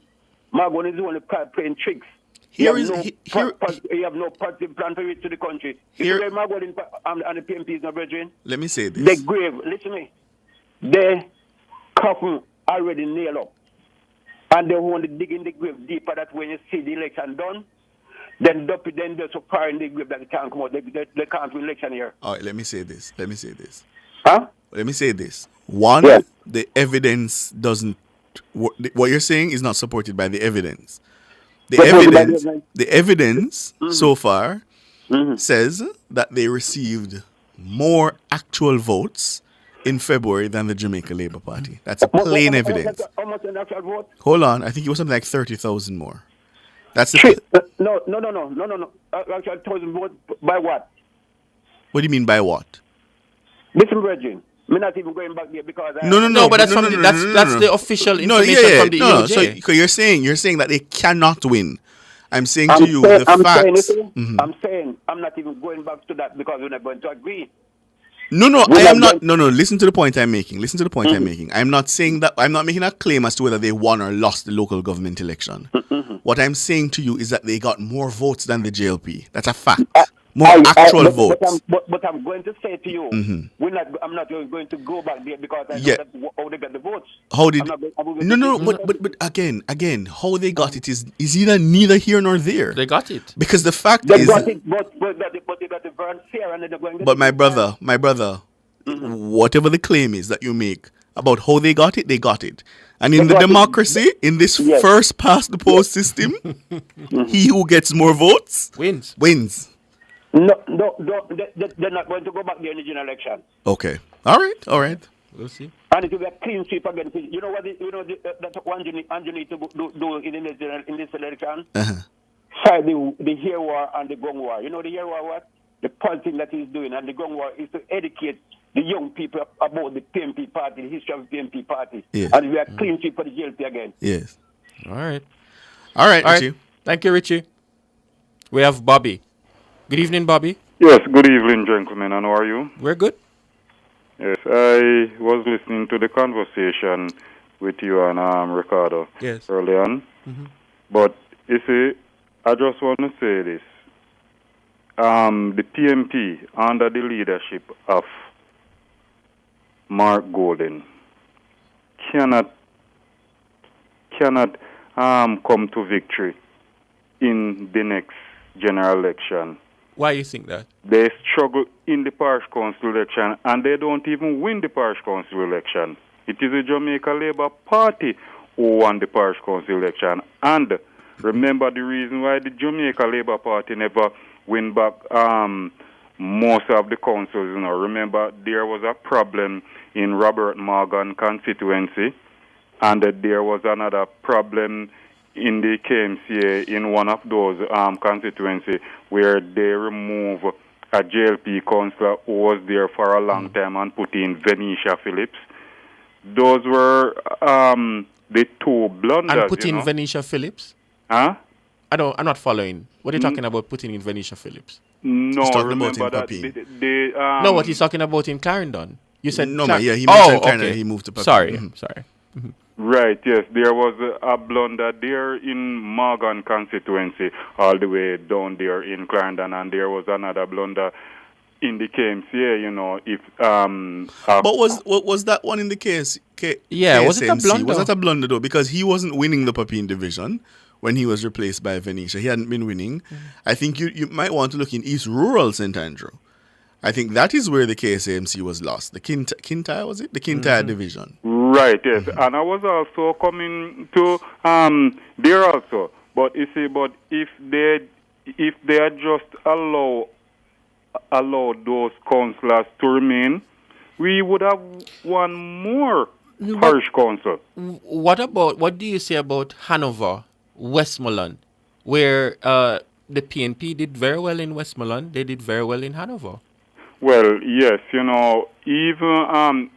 S17: Mark Gordon is the one playing tricks. He have no positive plan for it to the country. Here, Mark Gordon and the PMP is not brethren.
S1: Let me say this.
S17: The grave, listen to me. The coffin already nailed up. And they want to dig in the grave deeper. That when you see the election done, then they're so far in the grave that they can't come out. They can't win election here.
S1: All right, let me say this.
S17: Huh?
S1: Let me say this. One, the evidence doesn't. What you're saying is not supported by the evidence. The evidence so far says that they received more actual votes in February than the Jamaica Labour Party. That's a plain evidence.
S17: How much an actual vote?
S1: Hold on, I think it was something like 30,000 more. That's
S17: No. Actual 1,000 votes by what?
S1: What do you mean by what?
S17: Listen, Virgin. I'm not even going back there because
S3: No, but that's the official information from the EOJ.
S1: So you're saying that they cannot win. I'm saying to you the facts.
S17: I'm saying I'm not even going back to that because we're not going to agree.
S1: No, I am not. No, listen to the point I'm making. I'm not saying that. I'm not making a claim as to whether they won or lost the local government election. What I'm saying to you is that they got more votes than the JLP. That's a fact. More actual votes.
S17: But I'm going to say to you, I'm not going to go back there because I know how they got the votes.
S1: How did? But again, how they got it is either neither here nor there.
S3: They got it
S1: because the fact
S17: they
S1: is.
S17: Got it, but they got the burn fair and they're going.
S1: But my brother, whatever the claim is that you make about how they got it, and in the democracy, in this first past the post system, he who gets more votes wins.
S17: No, they're not going to go back there in the general election.
S1: Okay. All right.
S3: We'll see.
S17: And it will be a clean sweep again. You know what? That's one you need to do in this election. Fight the hair war and the gun war. You know the hair war what? the politics that he's doing and the groundwork is to educate the young people about the PMP party, the history of the PMP party.
S1: Yes.
S17: And we are clean sweep for the JLP again.
S1: Yes.
S3: All right.
S1: All right, Richie.
S3: Thank you, Richie. We have Bobby. Good evening, Bobby.
S18: Yes, good evening, gentlemen, and how are you?
S3: We're good.
S18: Yes, I was listening to the conversation with you and Ricardo early on.
S3: Mm-hmm.
S18: But, you see, I just want to say this. The PMP, under the leadership of Mark Golden, cannot come to victory in the next general election.
S3: Why you think that?
S18: They struggle in the parish council election and they don't even win the parish council election. It is the Jamaica Labour Party who won the parish council election. And remember the reason why the Jamaica Labour Party never win back most of the councils. You know, remember there was a problem in Robert Morgan constituency, and there was another problem in the KMCA in one of those constituency where they remove a JLP councillor who was there for a long time and put in Venetia Phillips. Those were the two blunders.
S3: And put in Venetia Phillips?
S18: Huh?
S3: I'm not following. What are you talking about putting in Venetia Phillips?
S18: No, remember that
S3: no, what he's talking about in Clarendon. You said
S1: no, he mentioned Clarendon.
S3: Okay.
S1: He moved to Papine.
S3: Sorry. Mm-hmm.
S18: Right, yes. There was a blunder there in Morgan constituency all the way down there in Clarendon, and there was another blunder in the KMCA, you know, if
S1: but was that one in the KSMC?
S3: Was it a blunder?
S1: Was that a blunder though? Because he wasn't winning the Papine division when he was replaced by Venetia. He hadn't been winning. Mm-hmm. I think you might want to look in East Rural St. Andrew. I think that is where the KSAMC was lost. The Kintyre, was it? The Kintyre division.
S18: Right, yes. Mm-hmm. And I was also coming to there also. But you see, but if they had just allow those councillors to remain, we would have won more parish council.
S3: What do you say about Hanover, Westmoreland, where the PNP did very well in Westmoreland, they did very well in Hanover?
S18: Well, yes, you know, even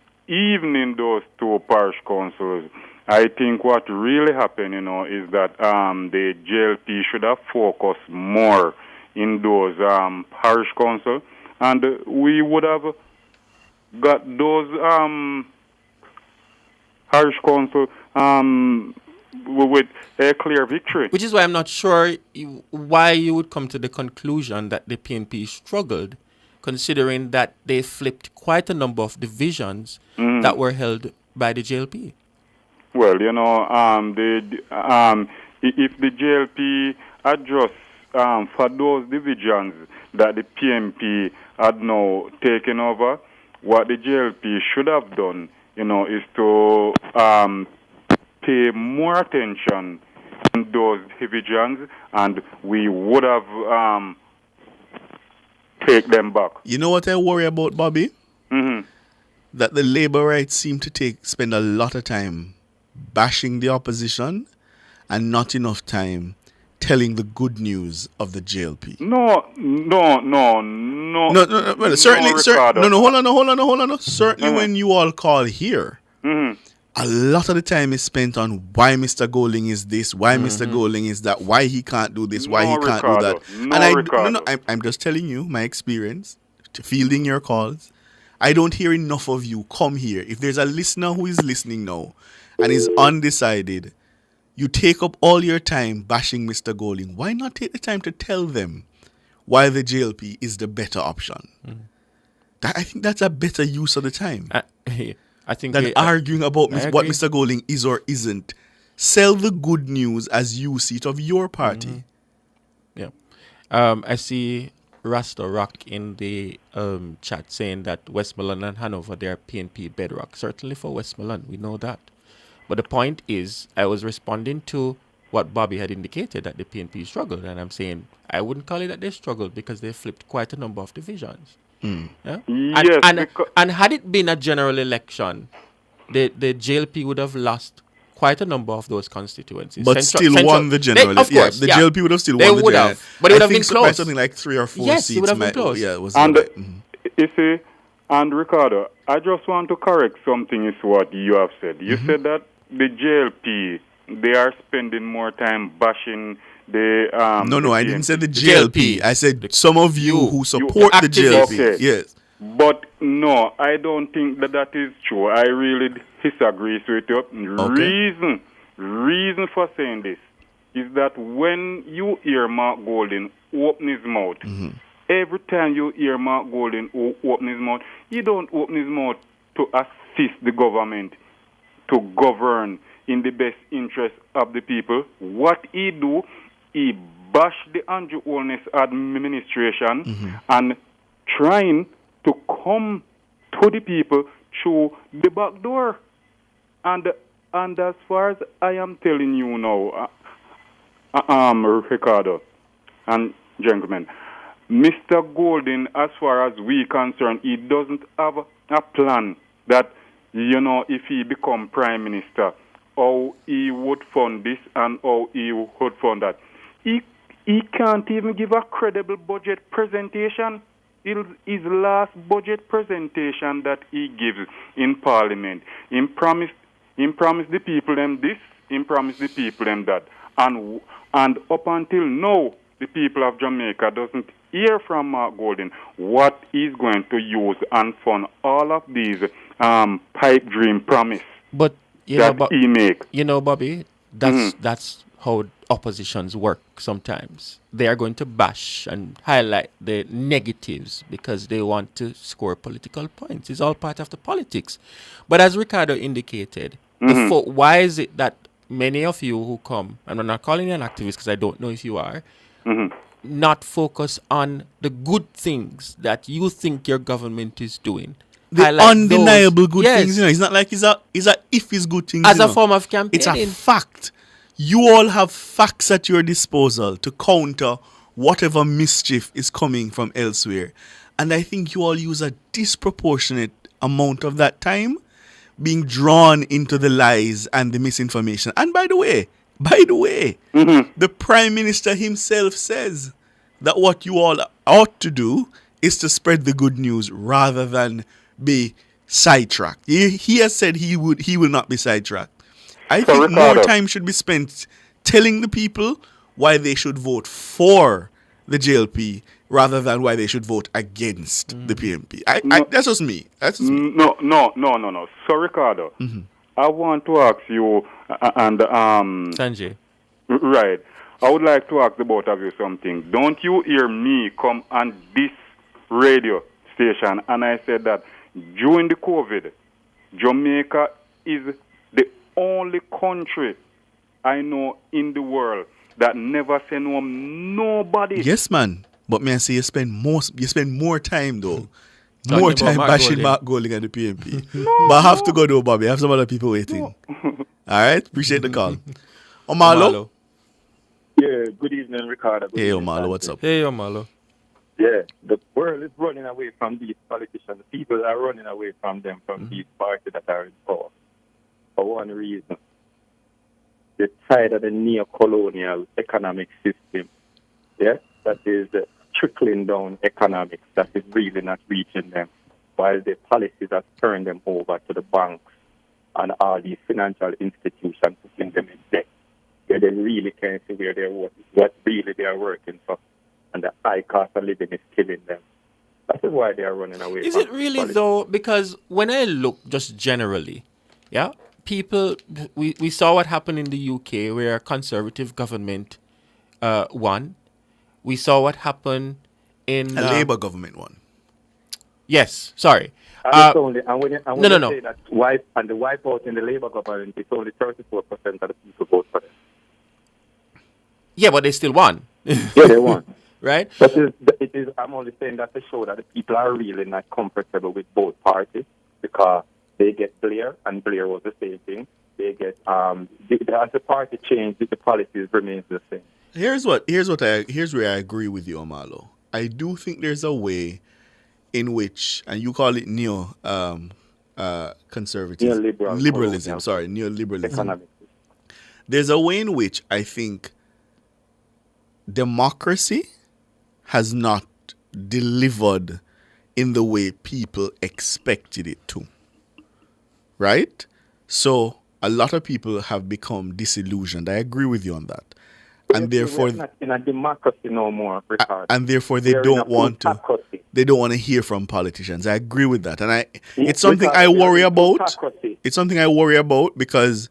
S18: in those two parish councils, I think what really happened, you know, is that the JLP should have focused more in those parish council, and we would have got those parish council with a clear victory.
S3: Which is why I'm not sure why you would come to the conclusion that the PNP struggled, considering that they flipped quite a number of divisions that were held by the JLP.
S18: Well, you know, if the JLP adjusts for those divisions that the PMP had now taken over, what the JLP should have done, you know, is to pay more attention in those divisions, and we would have take them back.
S1: You know what I worry about, Bobby?
S18: Mm-hmm.
S1: That the labor rights seem to spend a lot of time bashing the opposition and not enough time telling the good news of the JLP.
S18: No.
S1: Well, certainly, hold on. Certainly, when you all call here, a lot of the time is spent on why Mr. Golding is this, why Mr. Golding is that, why he can't do this, why he can't do that. I'm just telling you my experience to fielding your calls. I don't hear enough of you come here. If there's a listener who is listening now and is undecided, you take up all your time bashing Mr. Golding. Why not take the time to tell them why the JLP is the better option? I think that's a better use of the time.
S3: I think
S1: than arguing about what Mr. Golding is or isn't. Sell the good news as you see it of your party.
S3: Yeah. I see Rasta Rock in the chat saying that Westmoreland and Hanover, they are PNP bedrock. Certainly for Westmoreland, we know that. But the point is, I was responding to what Bobby had indicated, that the PNP struggled. And I'm saying, I wouldn't call it that they struggled because they flipped quite a number of divisions. Yeah?
S18: Yes,
S3: and had it been a general election, the JLP would have lost quite a number of those constituencies.
S1: But still won the general.
S3: Of course,
S1: the JLP would have still
S3: they
S1: won the
S3: would
S1: general.
S3: have, but it would have been
S1: probably
S3: close.
S1: Something like 3 or 4
S3: yes,
S1: seats.
S3: It would have been close.
S1: Yeah, it was.
S18: And you see, and Ricardo, I just want to correct something. Is what you have said. You said that the JLP, they are spending more time bashing the.
S1: No, I didn't say the JLP. I said some of you who support the JLP.
S18: Okay.
S1: Yes.
S18: But no, I don't think that is true. I really disagree with you.
S1: Okay.
S18: Reason for saying this is that when you hear Mark Golding open his mouth, every time you hear Mark Golding open his mouth, he don't open his mouth to assist the government to govern in the best interest of the people. What he do, he bash the Andrew Holness administration and trying to come to the people through the back door. And as far as I am telling you now, Ricardo and gentlemen, Mr. Golding, as far as we concerned, he doesn't have a plan that, if he become prime minister, how he would fund this and how he would fund that. He can't even give a credible budget presentation. His last budget presentation that he gives in Parliament, he promised the people them this, he promised the people them that, and up until now, the people of Jamaica doesn't hear from Mark Golding what he's going to use and fund all of these pipe dream promise.
S3: But
S18: he make.
S3: Bobby, that's how oppositions work sometimes. They are going to bash and highlight the negatives because they want to score political points. It's all part of the politics. But as Ricardo indicated, why is it that many of you who come, and I'm not calling you an activist because I don't know if you are, not focus on the good things that you think your government is doing?
S1: The undeniable good things, It's not like it's a if it's good things.
S3: As a form of campaigning.
S1: It's a fact. You all have facts at your disposal to counter whatever mischief is coming from elsewhere. And I think you all use a disproportionate amount of that time being drawn into the lies and the misinformation. And by the way, the Prime Minister himself says that what you all ought to do is to spread the good news rather than be sidetracked. He has said he will not be sidetracked. I think more time should be spent telling the people why they should vote for the JLP rather than why they should vote against the PMP. That's just me.
S18: No. So, Ricardo, I want to ask you and
S3: Sanjay.
S18: Right. I would like to ask the both of you something. Don't you hear me come on this radio station and I said that during the COVID, Jamaica is the only country I know in the world that never send home nobody.
S1: Yes, man. But may I say you spend more time though. More time bashing Mark Golding and the PMP. But I have to go though, Bobby. I have some other people waiting. All right? Appreciate the call. Omalo?
S2: Yeah, good evening, Ricardo.
S1: Hey, Omalo, what's up?
S3: Hey, Omalo.
S2: Yeah, the world is running away from these politicians. The people are running away from them, from these parties that are in power. For one reason. They're tired of the neo-colonial economic system. Yeah, that is trickling down economics that is really not reaching them, while the policies have turned them over to the banks and all these financial institutions, putting them in debt, where they really can't see where they're working, what really they are working for, and the high cost of living is killing them. That is why they are running away.
S3: Is it really though? Because when I look just generally, people, we saw what happened in the UK where a conservative government won. We saw what happened in...
S1: A Labour government won.
S3: Yes, sorry.
S2: And when you
S3: No.
S2: say that the wipeout in the Labour government, it's only 34% of the people vote for them.
S3: Yeah, but they still won.
S2: Yeah, they won.
S3: Right?
S2: But I'm only saying that to show that the people are really not comfortable with both parties because they get Blair, and Blair was the same thing. They get as the party changes, the policies remains the same.
S1: Here's where I agree with you, Omalo. I do think there's a way in which, and you call it neoliberalism.
S2: Neoliberalism.
S1: Neoliberalism. there's a way in which I think democracy has not delivered in the way people expected it to. Right? So a lot of people have become disillusioned. I agree with you on that. And therefore,
S19: we're not in a democracy no more, Ricardo.
S1: and therefore they don't want to. They don't want to hear from politicians. I agree with that, and it's something I worry about. It's something I worry about because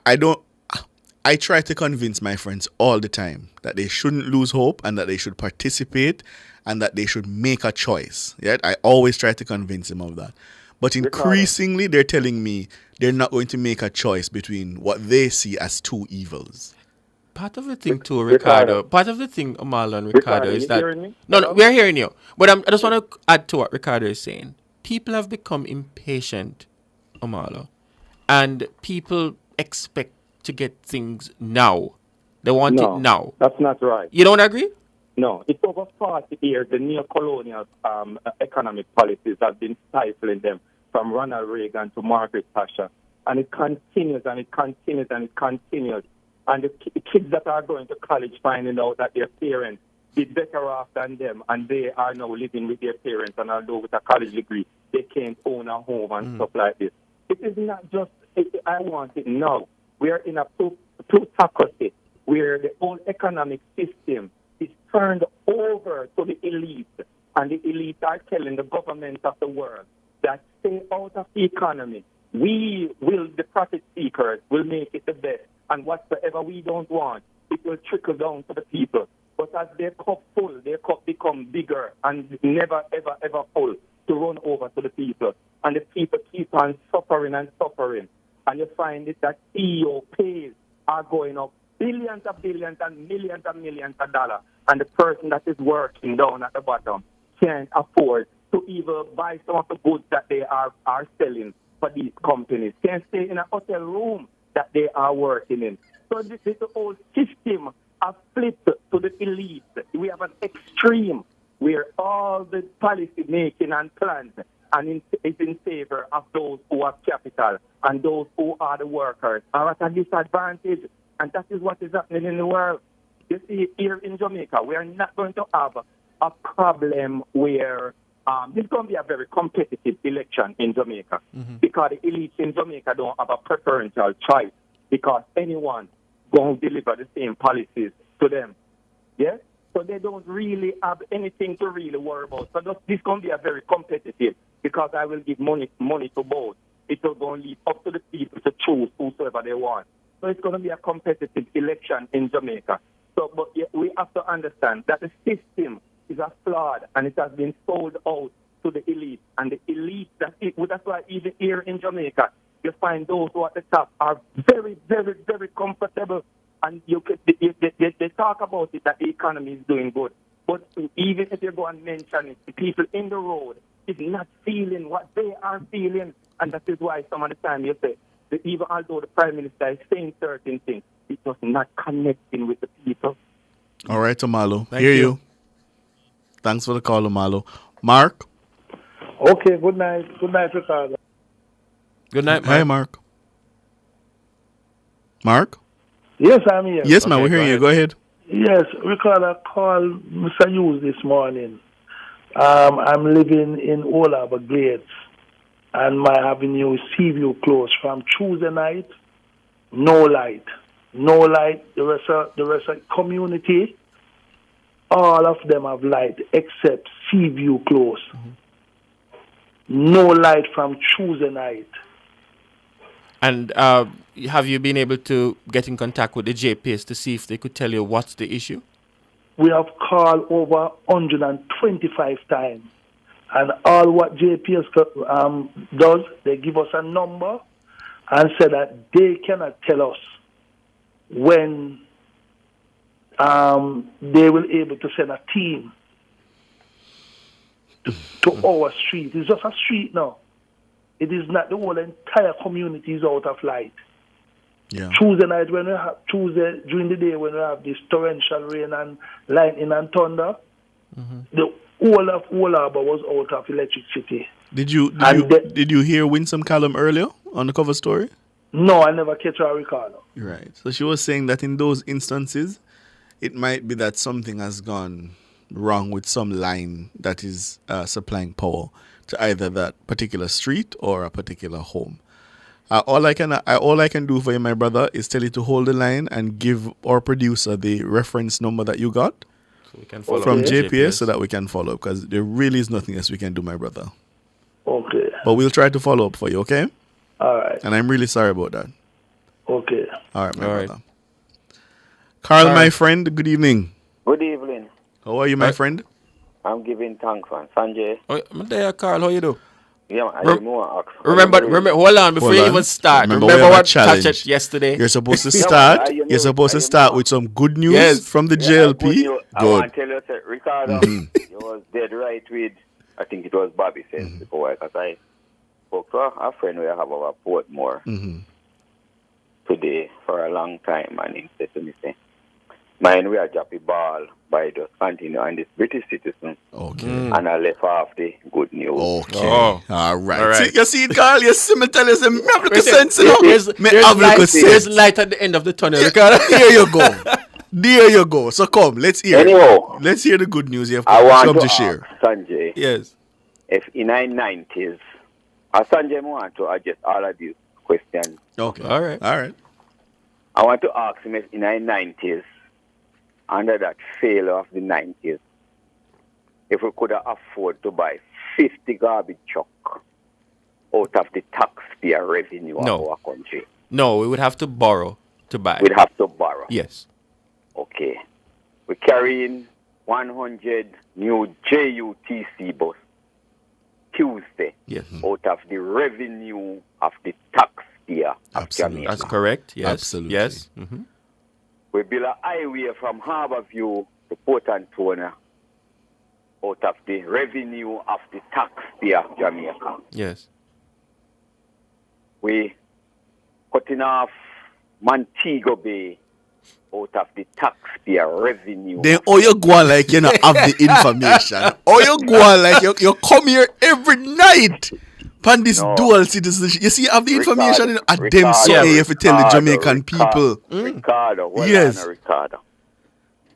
S1: I don't. I try to convince my friends all the time that they shouldn't lose hope and that they should participate and that they should make a choice. Yeah, I always try to convince them of that. But increasingly, they're telling me they're not going to make a choice between what they see as two evils.
S3: Part of the thing too, Ricardo. Part of the thing, Omalo and Ricardo, is that no, we're hearing you. But I just want to add to what Ricardo is saying. People have become impatient, Omalo, and people expect to get things now. They want it now.
S19: That's not right.
S3: You don't agree?
S19: No, it's over 40 years. The neo-colonial economic policies have been stifling them from Ronald Reagan to Margaret Thatcher, and it continues and it continues and it continues. And the kids that are going to college finding out that their parents did better off than them, and they are now living with their parents, and although with a college degree, they can't own a home and stuff like this. It is not just, I want it now. We are in a plutocracy where the whole economic system is turned over to the elite, and the elite are telling the government of the world that stay out of the economy. We will, the profit seekers, will make it the best. And whatsoever we don't want, it will trickle down to the people. But as their cup full, their cup become bigger and never, ever, ever full to run over to the people. And the people keep on suffering and suffering. And you find it that CEO pays are going up billions and millions of dollars. And the person that is working down at the bottom can't afford to even buy some of the goods that they are selling for these companies. Can't stay in a hotel room that they are working in. So this whole system has flipped to the elite. We have an extreme where all the policy making and plans is in favor of those who have capital, and those who are the workers are at a disadvantage. And that is what is happening in the world. You see, here in Jamaica, we are not going to have a problem where this is going to be a very competitive election in Jamaica, because the elites in Jamaica don't have a preferential choice, because anyone going to deliver the same policies to them. Yes? So they don't really have anything to really worry about. So this is going to be a very competitive, because I will give money to both. It will go and leave up to the people to choose whosoever they want. So it's going to be a competitive election in Jamaica. So, but we have to understand that the system is a flawed, and it has been sold out to the elite. And the elite, that's why even here in Jamaica, you find those who are at the top are very, very, very comfortable. And they talk about it, that the economy is doing good. But even if you go and mention it, the people in the road is not feeling what they are feeling. And that is why some of the time you say, that even although the Prime Minister is saying certain things, it was not connecting with the people.
S1: All right, Omalo. Hear you. Thanks for the call, Omalo. Mark?
S20: Okay, good night. Good night, Ricardo.
S3: Good night, Mark.
S1: Hi, Mark. Mark?
S20: Yes, I'm here.
S1: Yes, man, we're hearing you. Go ahead.
S20: Yes, Ricardo, I called Mr. Hughes this morning. I'm living in Olaba Glades, and my avenue is Seaview Close. From Tuesday night, no light. No light. The rest of community, all of them have light except Seaview Close. No light from Tuesday night.
S3: And have you been able to get in contact with the JPS to see if they could tell you what's the issue?
S20: We have called over 125 times. And all what JPS does, they give us a number and say that they cannot tell us when they will able to send a team to our street. It's just a street now. It is not the whole entire community is out of light.
S1: Yeah.
S20: Tuesday night during the day when we have this torrential rain and lightning and thunder, the whole of Olaba was out of electricity.
S1: Did you hear Winsome Callum earlier on the cover story?
S20: No, I never catch her, Ricardo.
S1: Right. So she was saying that in those instances, it might be that something has gone wrong with some line that is supplying power to either that particular street or a particular home. All I can do for you, my brother, is tell you to hold the line and give our producer the reference number that you got
S3: so we can follow
S1: from
S3: up
S1: JPS so that we can follow up, because there really is nothing else we can do, my brother.
S20: Okay.
S1: But we'll try to follow up for you, okay?
S20: All right.
S1: And I'm really sorry about that.
S20: Okay.
S1: All right, my brother. Carl, my friend, good evening.
S21: Good evening.
S1: How are you, my friend?
S21: I'm giving thanks, man. Sanjay.
S3: Oh, I'm there, Carl. How you do?
S21: Yeah, I have more ask.
S3: Remember, hold on before you even start. Remember what touched yesterday?
S1: You're supposed to start. You're supposed to start with some good news from the JLP. Good.
S21: I want to tell you, sir, Ricardo, you was dead right with, I think it was Bobby said before, because I spoke to a friend we have over Portmore today for a long time, and he said to me, "Mine, we are Jappy Ball by just continue and this British citizen."
S1: Okay.
S21: And I left off the good news.
S1: Okay. All right. See, you see it, Carl? You see me tell you, me have little sense, you know?
S3: There's light at the end of the tunnel, Ricardo.
S1: There you go. There you go. So come, let's hear
S21: Anyhow,
S1: let's hear the good news you have
S21: I want
S1: come
S21: to
S1: share.
S21: ask Sanjay.
S1: Yes.
S21: If in the 90s, Sanjay, I want to address all of these questions.
S1: Okay. All right.
S21: I want to ask him if in the 90s, under that failure of the 90s, if we could afford to buy 50 garbage trucks out of the taxpayer revenue of our country.
S3: No, we would have to borrow to buy.
S21: We'd have to borrow.
S3: Yes.
S21: Okay. We're carrying 100 new JUTC bus Tuesday out of the revenue of the taxpayer of Jamaica.
S3: That's correct. Yes.
S1: Absolutely.
S3: Yes.
S21: We build a highway from Harborview to Port Antonio out of the revenue of the taxpayer of Jamaica.
S3: Yes.
S21: We cutting off Montego Bay out of the taxpayer revenue.
S1: Then all you go on like you don't have the information. All you go on like you come here every night. Pan this dual citizenship. You see, you have the information at them so if you tell the Jamaican people.
S21: Ricardo,
S1: yes.
S21: Ricardo.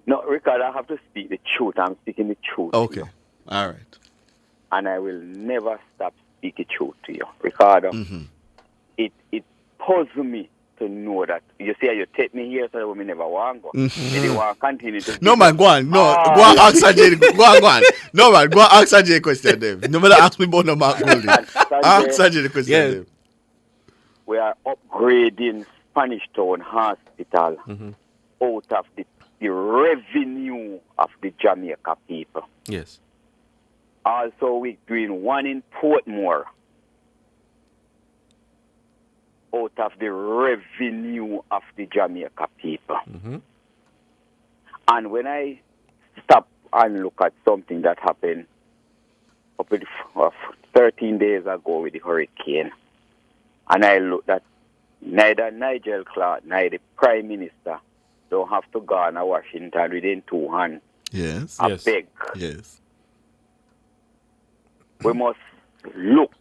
S21: No, Ricardo, I have to speak the truth. I'm speaking the truth.
S1: Okay. All right.
S21: And I will never stop speaking truth to you. Ricardo, it puzzles me to know that. You see, you take me here so that we never want to go. And you want to continue to...
S1: No, man, go on. No, go on, ask Sanjay. Go on. No, man, go on, ask Sanjay a question, Dave. No matter ask me about no Mark Goldie. Ask Sanjay the question, Dave.
S21: We are upgrading Spanish Town Hospital out of the revenue of the Jamaica people.
S3: Yes.
S21: Also, we're doing one in Portmore out of the revenue of the Jamaica people. And when I stop and look at something that happened up with 13 days ago with the hurricane, and I look that neither Nigel Clark, neither the Prime Minister don't have to go on to Washington within 2 hands.
S1: Yes.
S21: I beg.
S1: Yes.
S21: We must look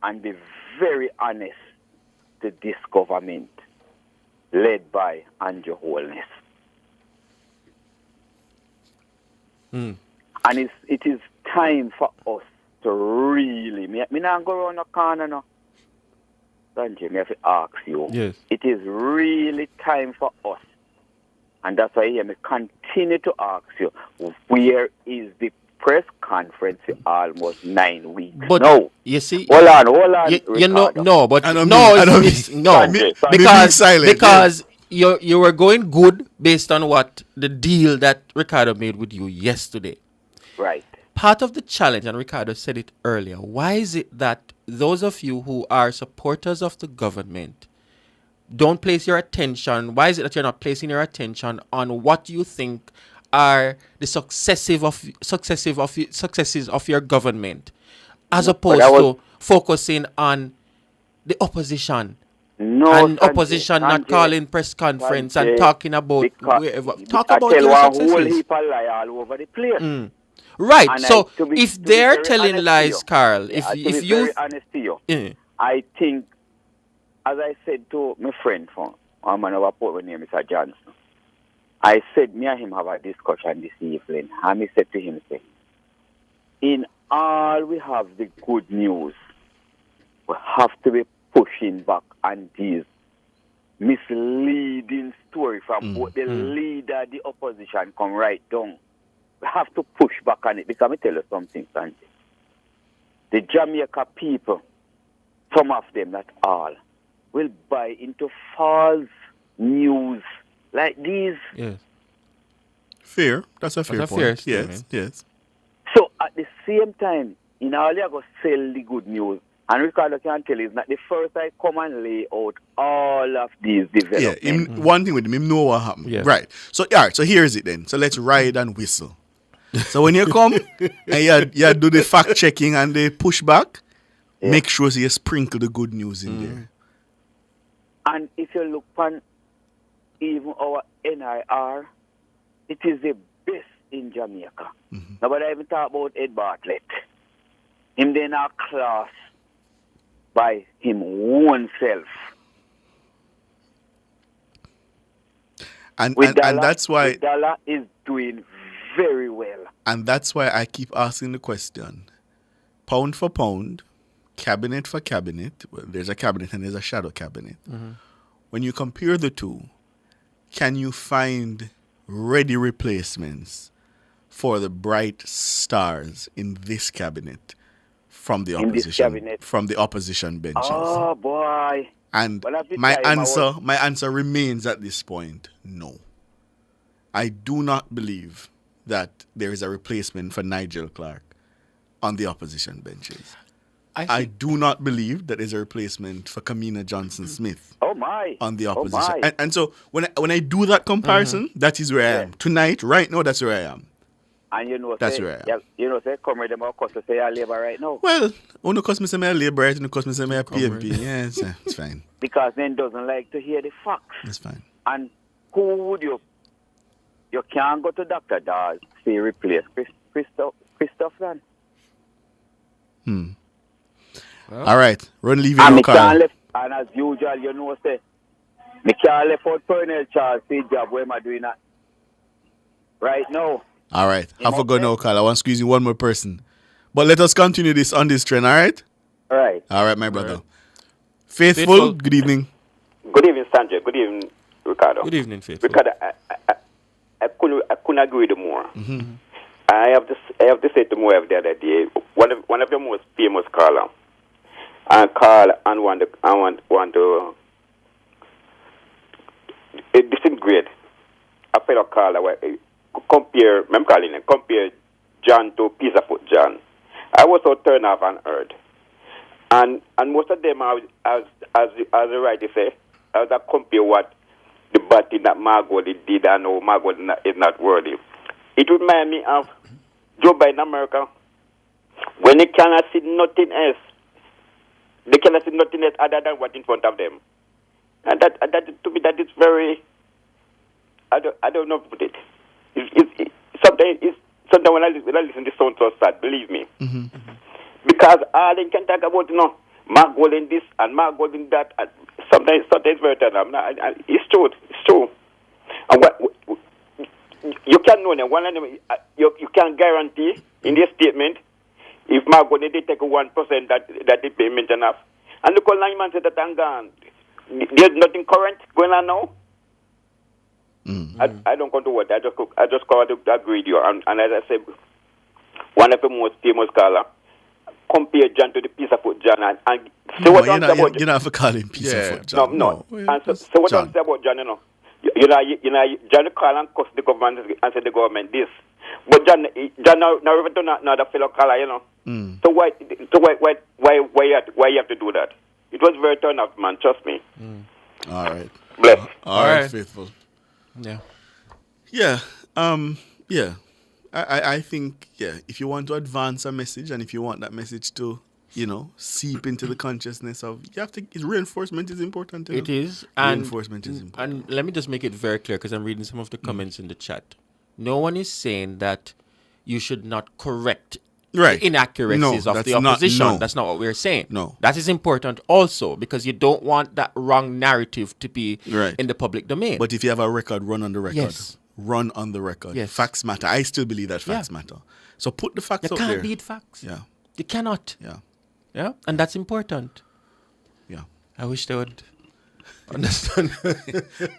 S21: and be very honest to this government led by Andrew Holness. And it is time for us to really... Me not go around the corner now. Sanjay, me have to ask you.
S3: Yes.
S21: It is really time for us. And that's why I continue to ask you, where is the press conference in almost 9 weeks?
S3: But
S21: no.
S3: You see...
S21: Hold on.
S3: You know, no, but
S1: I
S3: because you were going good based on what the deal that Ricardo made with you yesterday.
S21: Right.
S3: Part of the challenge, and Ricardo said it earlier, why is it that those of you who are supporters of the government don't place your attention, why is it that you're not placing your attention on what you think are the successes of your government, as opposed to focusing on the opposition? And opposition not calling press conference and talking about wherever. Talk about your successes.
S21: All over the place.
S3: Right.
S21: And
S3: so if they're telling lies, Carl, if you
S21: very honest to you, I think as I said to my friend from a man of a port name Mr. Johnson, I said me and him have a discussion this evening, and he said to him, say, in all we have the good news, we have to be pushing back on these misleading story from both the leader, the opposition come right down. We have to push back on it because I tell you something, Sanjay. The Jamaica people, some of them, not all, will buy into false news like these.
S3: Yes.
S1: Fair. That's a fair point.
S3: Fair
S1: yes, yes.
S21: So at the same time, in all you go sell the good news. And Ricardo can tell you, it's not the first I come and lay out all of these developments.
S1: Yeah, one thing with him know what happened.
S3: Yeah.
S1: Right. So, all right, so here's it then. So let's ride and whistle. So when you come and you do the fact checking and the pushback, make sure you sprinkle the good news in there.
S21: And if you look on even our NIR, it is the best in Jamaica. Nobody even talk about Ed Bartlett. Him then our class by him own self.
S1: And
S21: Dallas,
S1: that's why
S21: Dallas is doing very well.
S1: And that's why I keep asking the question. Pound for pound, cabinet for cabinet. Well, there's a cabinet and there's a shadow cabinet. When you compare the two, can you find ready replacements for the bright stars in this cabinet from the opposition benches?
S21: Oh boy.
S1: And my answer remains at this point, no. I do not believe that there is a replacement for Nigel Clark on the opposition benches. I do not believe that there's a replacement for Kamina Johnson-Smith on the opposition. And so when I do that comparison, that is where I am. Tonight, right now, that's where I am.
S21: And you know,
S1: that's where I am.
S21: You know, say, come with them, of course, say I labor right now.
S1: Well, only because I say I labor right, and because I say I PMP. Yeah, it's fine.
S21: Because then doesn't like to hear the facts.
S1: It's fine.
S21: And who would you can't go to Dr. Dawes, say replace Christoph then.
S1: Well, all right, run leave it
S21: and as usual, you know, say, me can't left out Colonel Charles, see job, where am I doing that? Right now.
S1: All right, have a good now, Carl. I want to squeeze in one more person. But let us continue this on this trend, all right?
S21: All right.
S1: All right, my brother. Right. Faithful, good evening.
S4: Good evening, Sanjay. Good evening, Ricardo.
S3: Good evening, Faithful.
S4: Ricardo, I couldn't agree with more. I have to say to Moev the other day, one of your most famous caller, and Carl and want to disintegrate a fellow caller. Compare John to Piece of Foot John. I was so turned off and heard, and most of them are, as the writer say, as I compare what the bad thing that Margot did and how Margot is not worthy. It reminds me of Joe Biden in America when they cannot see nothing else. They cannot see nothing else other than what's in front of them, and that to me that is very. I don't know what it. Sometimes when I listen to sound so sad, believe me, because they can talk about Mark Golden this and Mark Golden that. Sometimes very turned up. It's true. And what you can know one of them. You can guarantee in this statement if Mark Golden they take 1% that the payment enough. And look how 9 months that I'm gone. There's nothing current going on now. I don't come to what I just call to agree with you. And as I said, one of the most famous caller compare John to the Piece of Foot John and say what I'm about.
S1: You're not for calling Piece of Foot John.
S4: No. And so what I'm saying about John, you know, John call and cuss the government and say the government this, but John now even to another fellow caller, you know. So why you have to do that? It was very turn off, man. Trust me.
S1: All right.
S4: Bless.
S1: All right, Faithful.
S3: Yeah.
S1: Yeah. I think, if you want to advance a message and if you want that message to, seep into the consciousness of, reinforcement is important.
S3: It is.
S1: Reinforcement is important.
S3: And let me just make it very clear because I'm reading some of the comments in the chat. No one is saying that you should not correct
S1: Right.
S3: inaccuracies
S1: No,
S3: of the
S1: that's not-
S3: opposition.
S1: no.
S3: That's not what we're saying.
S1: No.
S3: That is important also because you don't want that wrong narrative to be
S1: Right.
S3: in the public domain.
S1: But if you have a record, run on the record.
S3: Yes.
S1: Run on the record.
S3: Yes.
S1: Facts matter. I still believe that facts matter. So put the facts
S3: you
S1: out
S3: can't
S1: there.
S3: beat facts.
S1: Yeah.
S3: You cannot.
S1: Yeah.
S3: Yeah. And that's important.
S1: Yeah.
S3: I wish they would understand.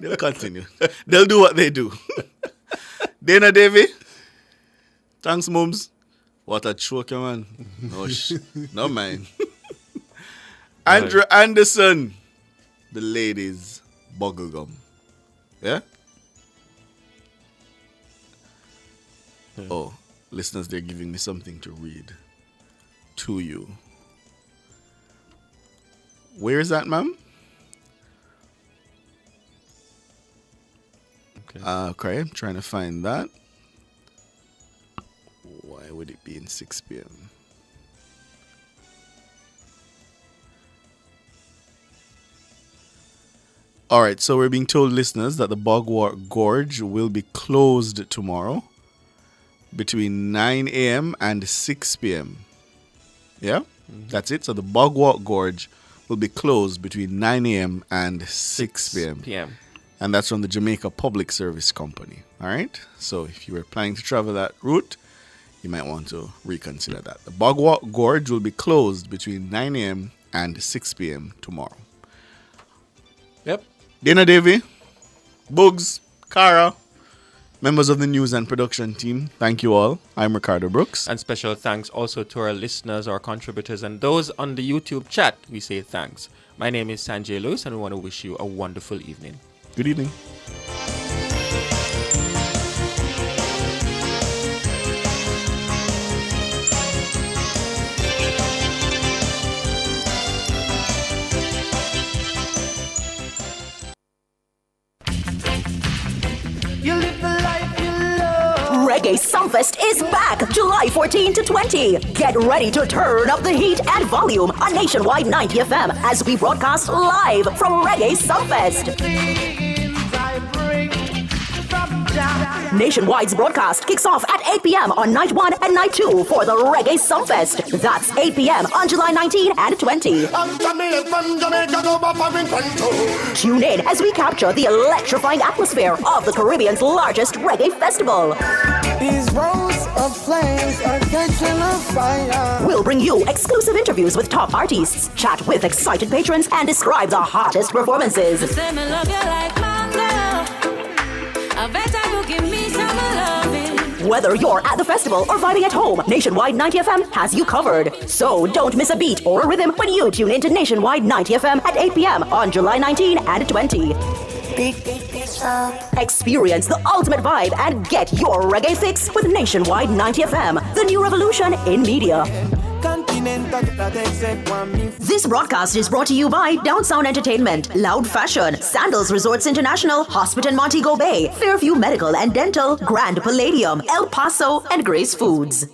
S1: They'll continue. They'll do what they do. Dana Davy. Thanks, mums. What a choke, man. No, no mind. Andrew Anderson. The ladies. Bubblegum. Yeah? Oh, listeners, they're giving me something to read to you. Where is that, ma'am? Okay, I'm trying to find that. Why would it be in 6 p.m.? All right, so we're being told, listeners, that the Bogwart Gorge will be closed tomorrow between 9 a.m. and 6 p.m. Yeah? That's it. So the Bogwart Gorge will be closed between 9 a.m. and 6 p.m. And that's from the Jamaica Public Service Company. All right? So if you were planning to travel that route, you might want to reconsider that. The Bogwart Gorge will be closed between 9 a.m. and 6 p.m. tomorrow.
S3: Yep.
S1: Dana Davy, Bugs, Cara, members of the news and production team, thank you all. I'm Ricardo Brooks.
S3: And special thanks also to our listeners, our contributors, and those on the YouTube chat. We say thanks. My name is Sanjay Lewis, and we want to wish you a wonderful evening.
S1: Good evening.
S6: You live the life you love.
S5: Reggae SunFest is back July 14 to 20. Get ready to turn up the heat and volume on Nationwide 90 FM as we broadcast live from Reggae SunFest. Nationwide's broadcast kicks off at 8 p.m. on night 1 and night 2 for the Reggae SunFest. That's 8 p.m. on July 19 and 20. Tune in as we capture the electrifying atmosphere of the Caribbean's largest reggae festival.
S6: These rows of flames are catching a fire.
S5: We'll bring you exclusive interviews with top artists, chat with excited patrons, and describe the hottest performances. Whether you're at the festival or vibing at home, Nationwide 90 FM has you covered. So don't miss a beat or a rhythm when you tune into Nationwide 90 FM at 8 p.m. on July 19 and 20. Experience the ultimate vibe and get your reggae fix with Nationwide 90 FM, the new revolution in media. This broadcast is brought to you by Down Sound Entertainment, Loud Fashion, Sandals Resorts International, Hospital Montego Bay, Fairview Medical and Dental, Grand Palladium, El Paso, and Grace Foods.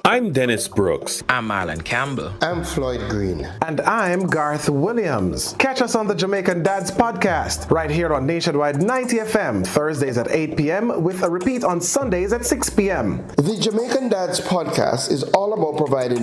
S22: I'm Dennis Brooks.
S23: I'm Marlon Campbell.
S24: I'm Floyd Green.
S25: And I'm Garth Williams. Catch us on the Jamaican Dads podcast right here on Nationwide 90 FM, Thursdays at 8 p.m. with a repeat on Sundays at 6 p.m.
S24: The Jamaican Dads podcast is all about providing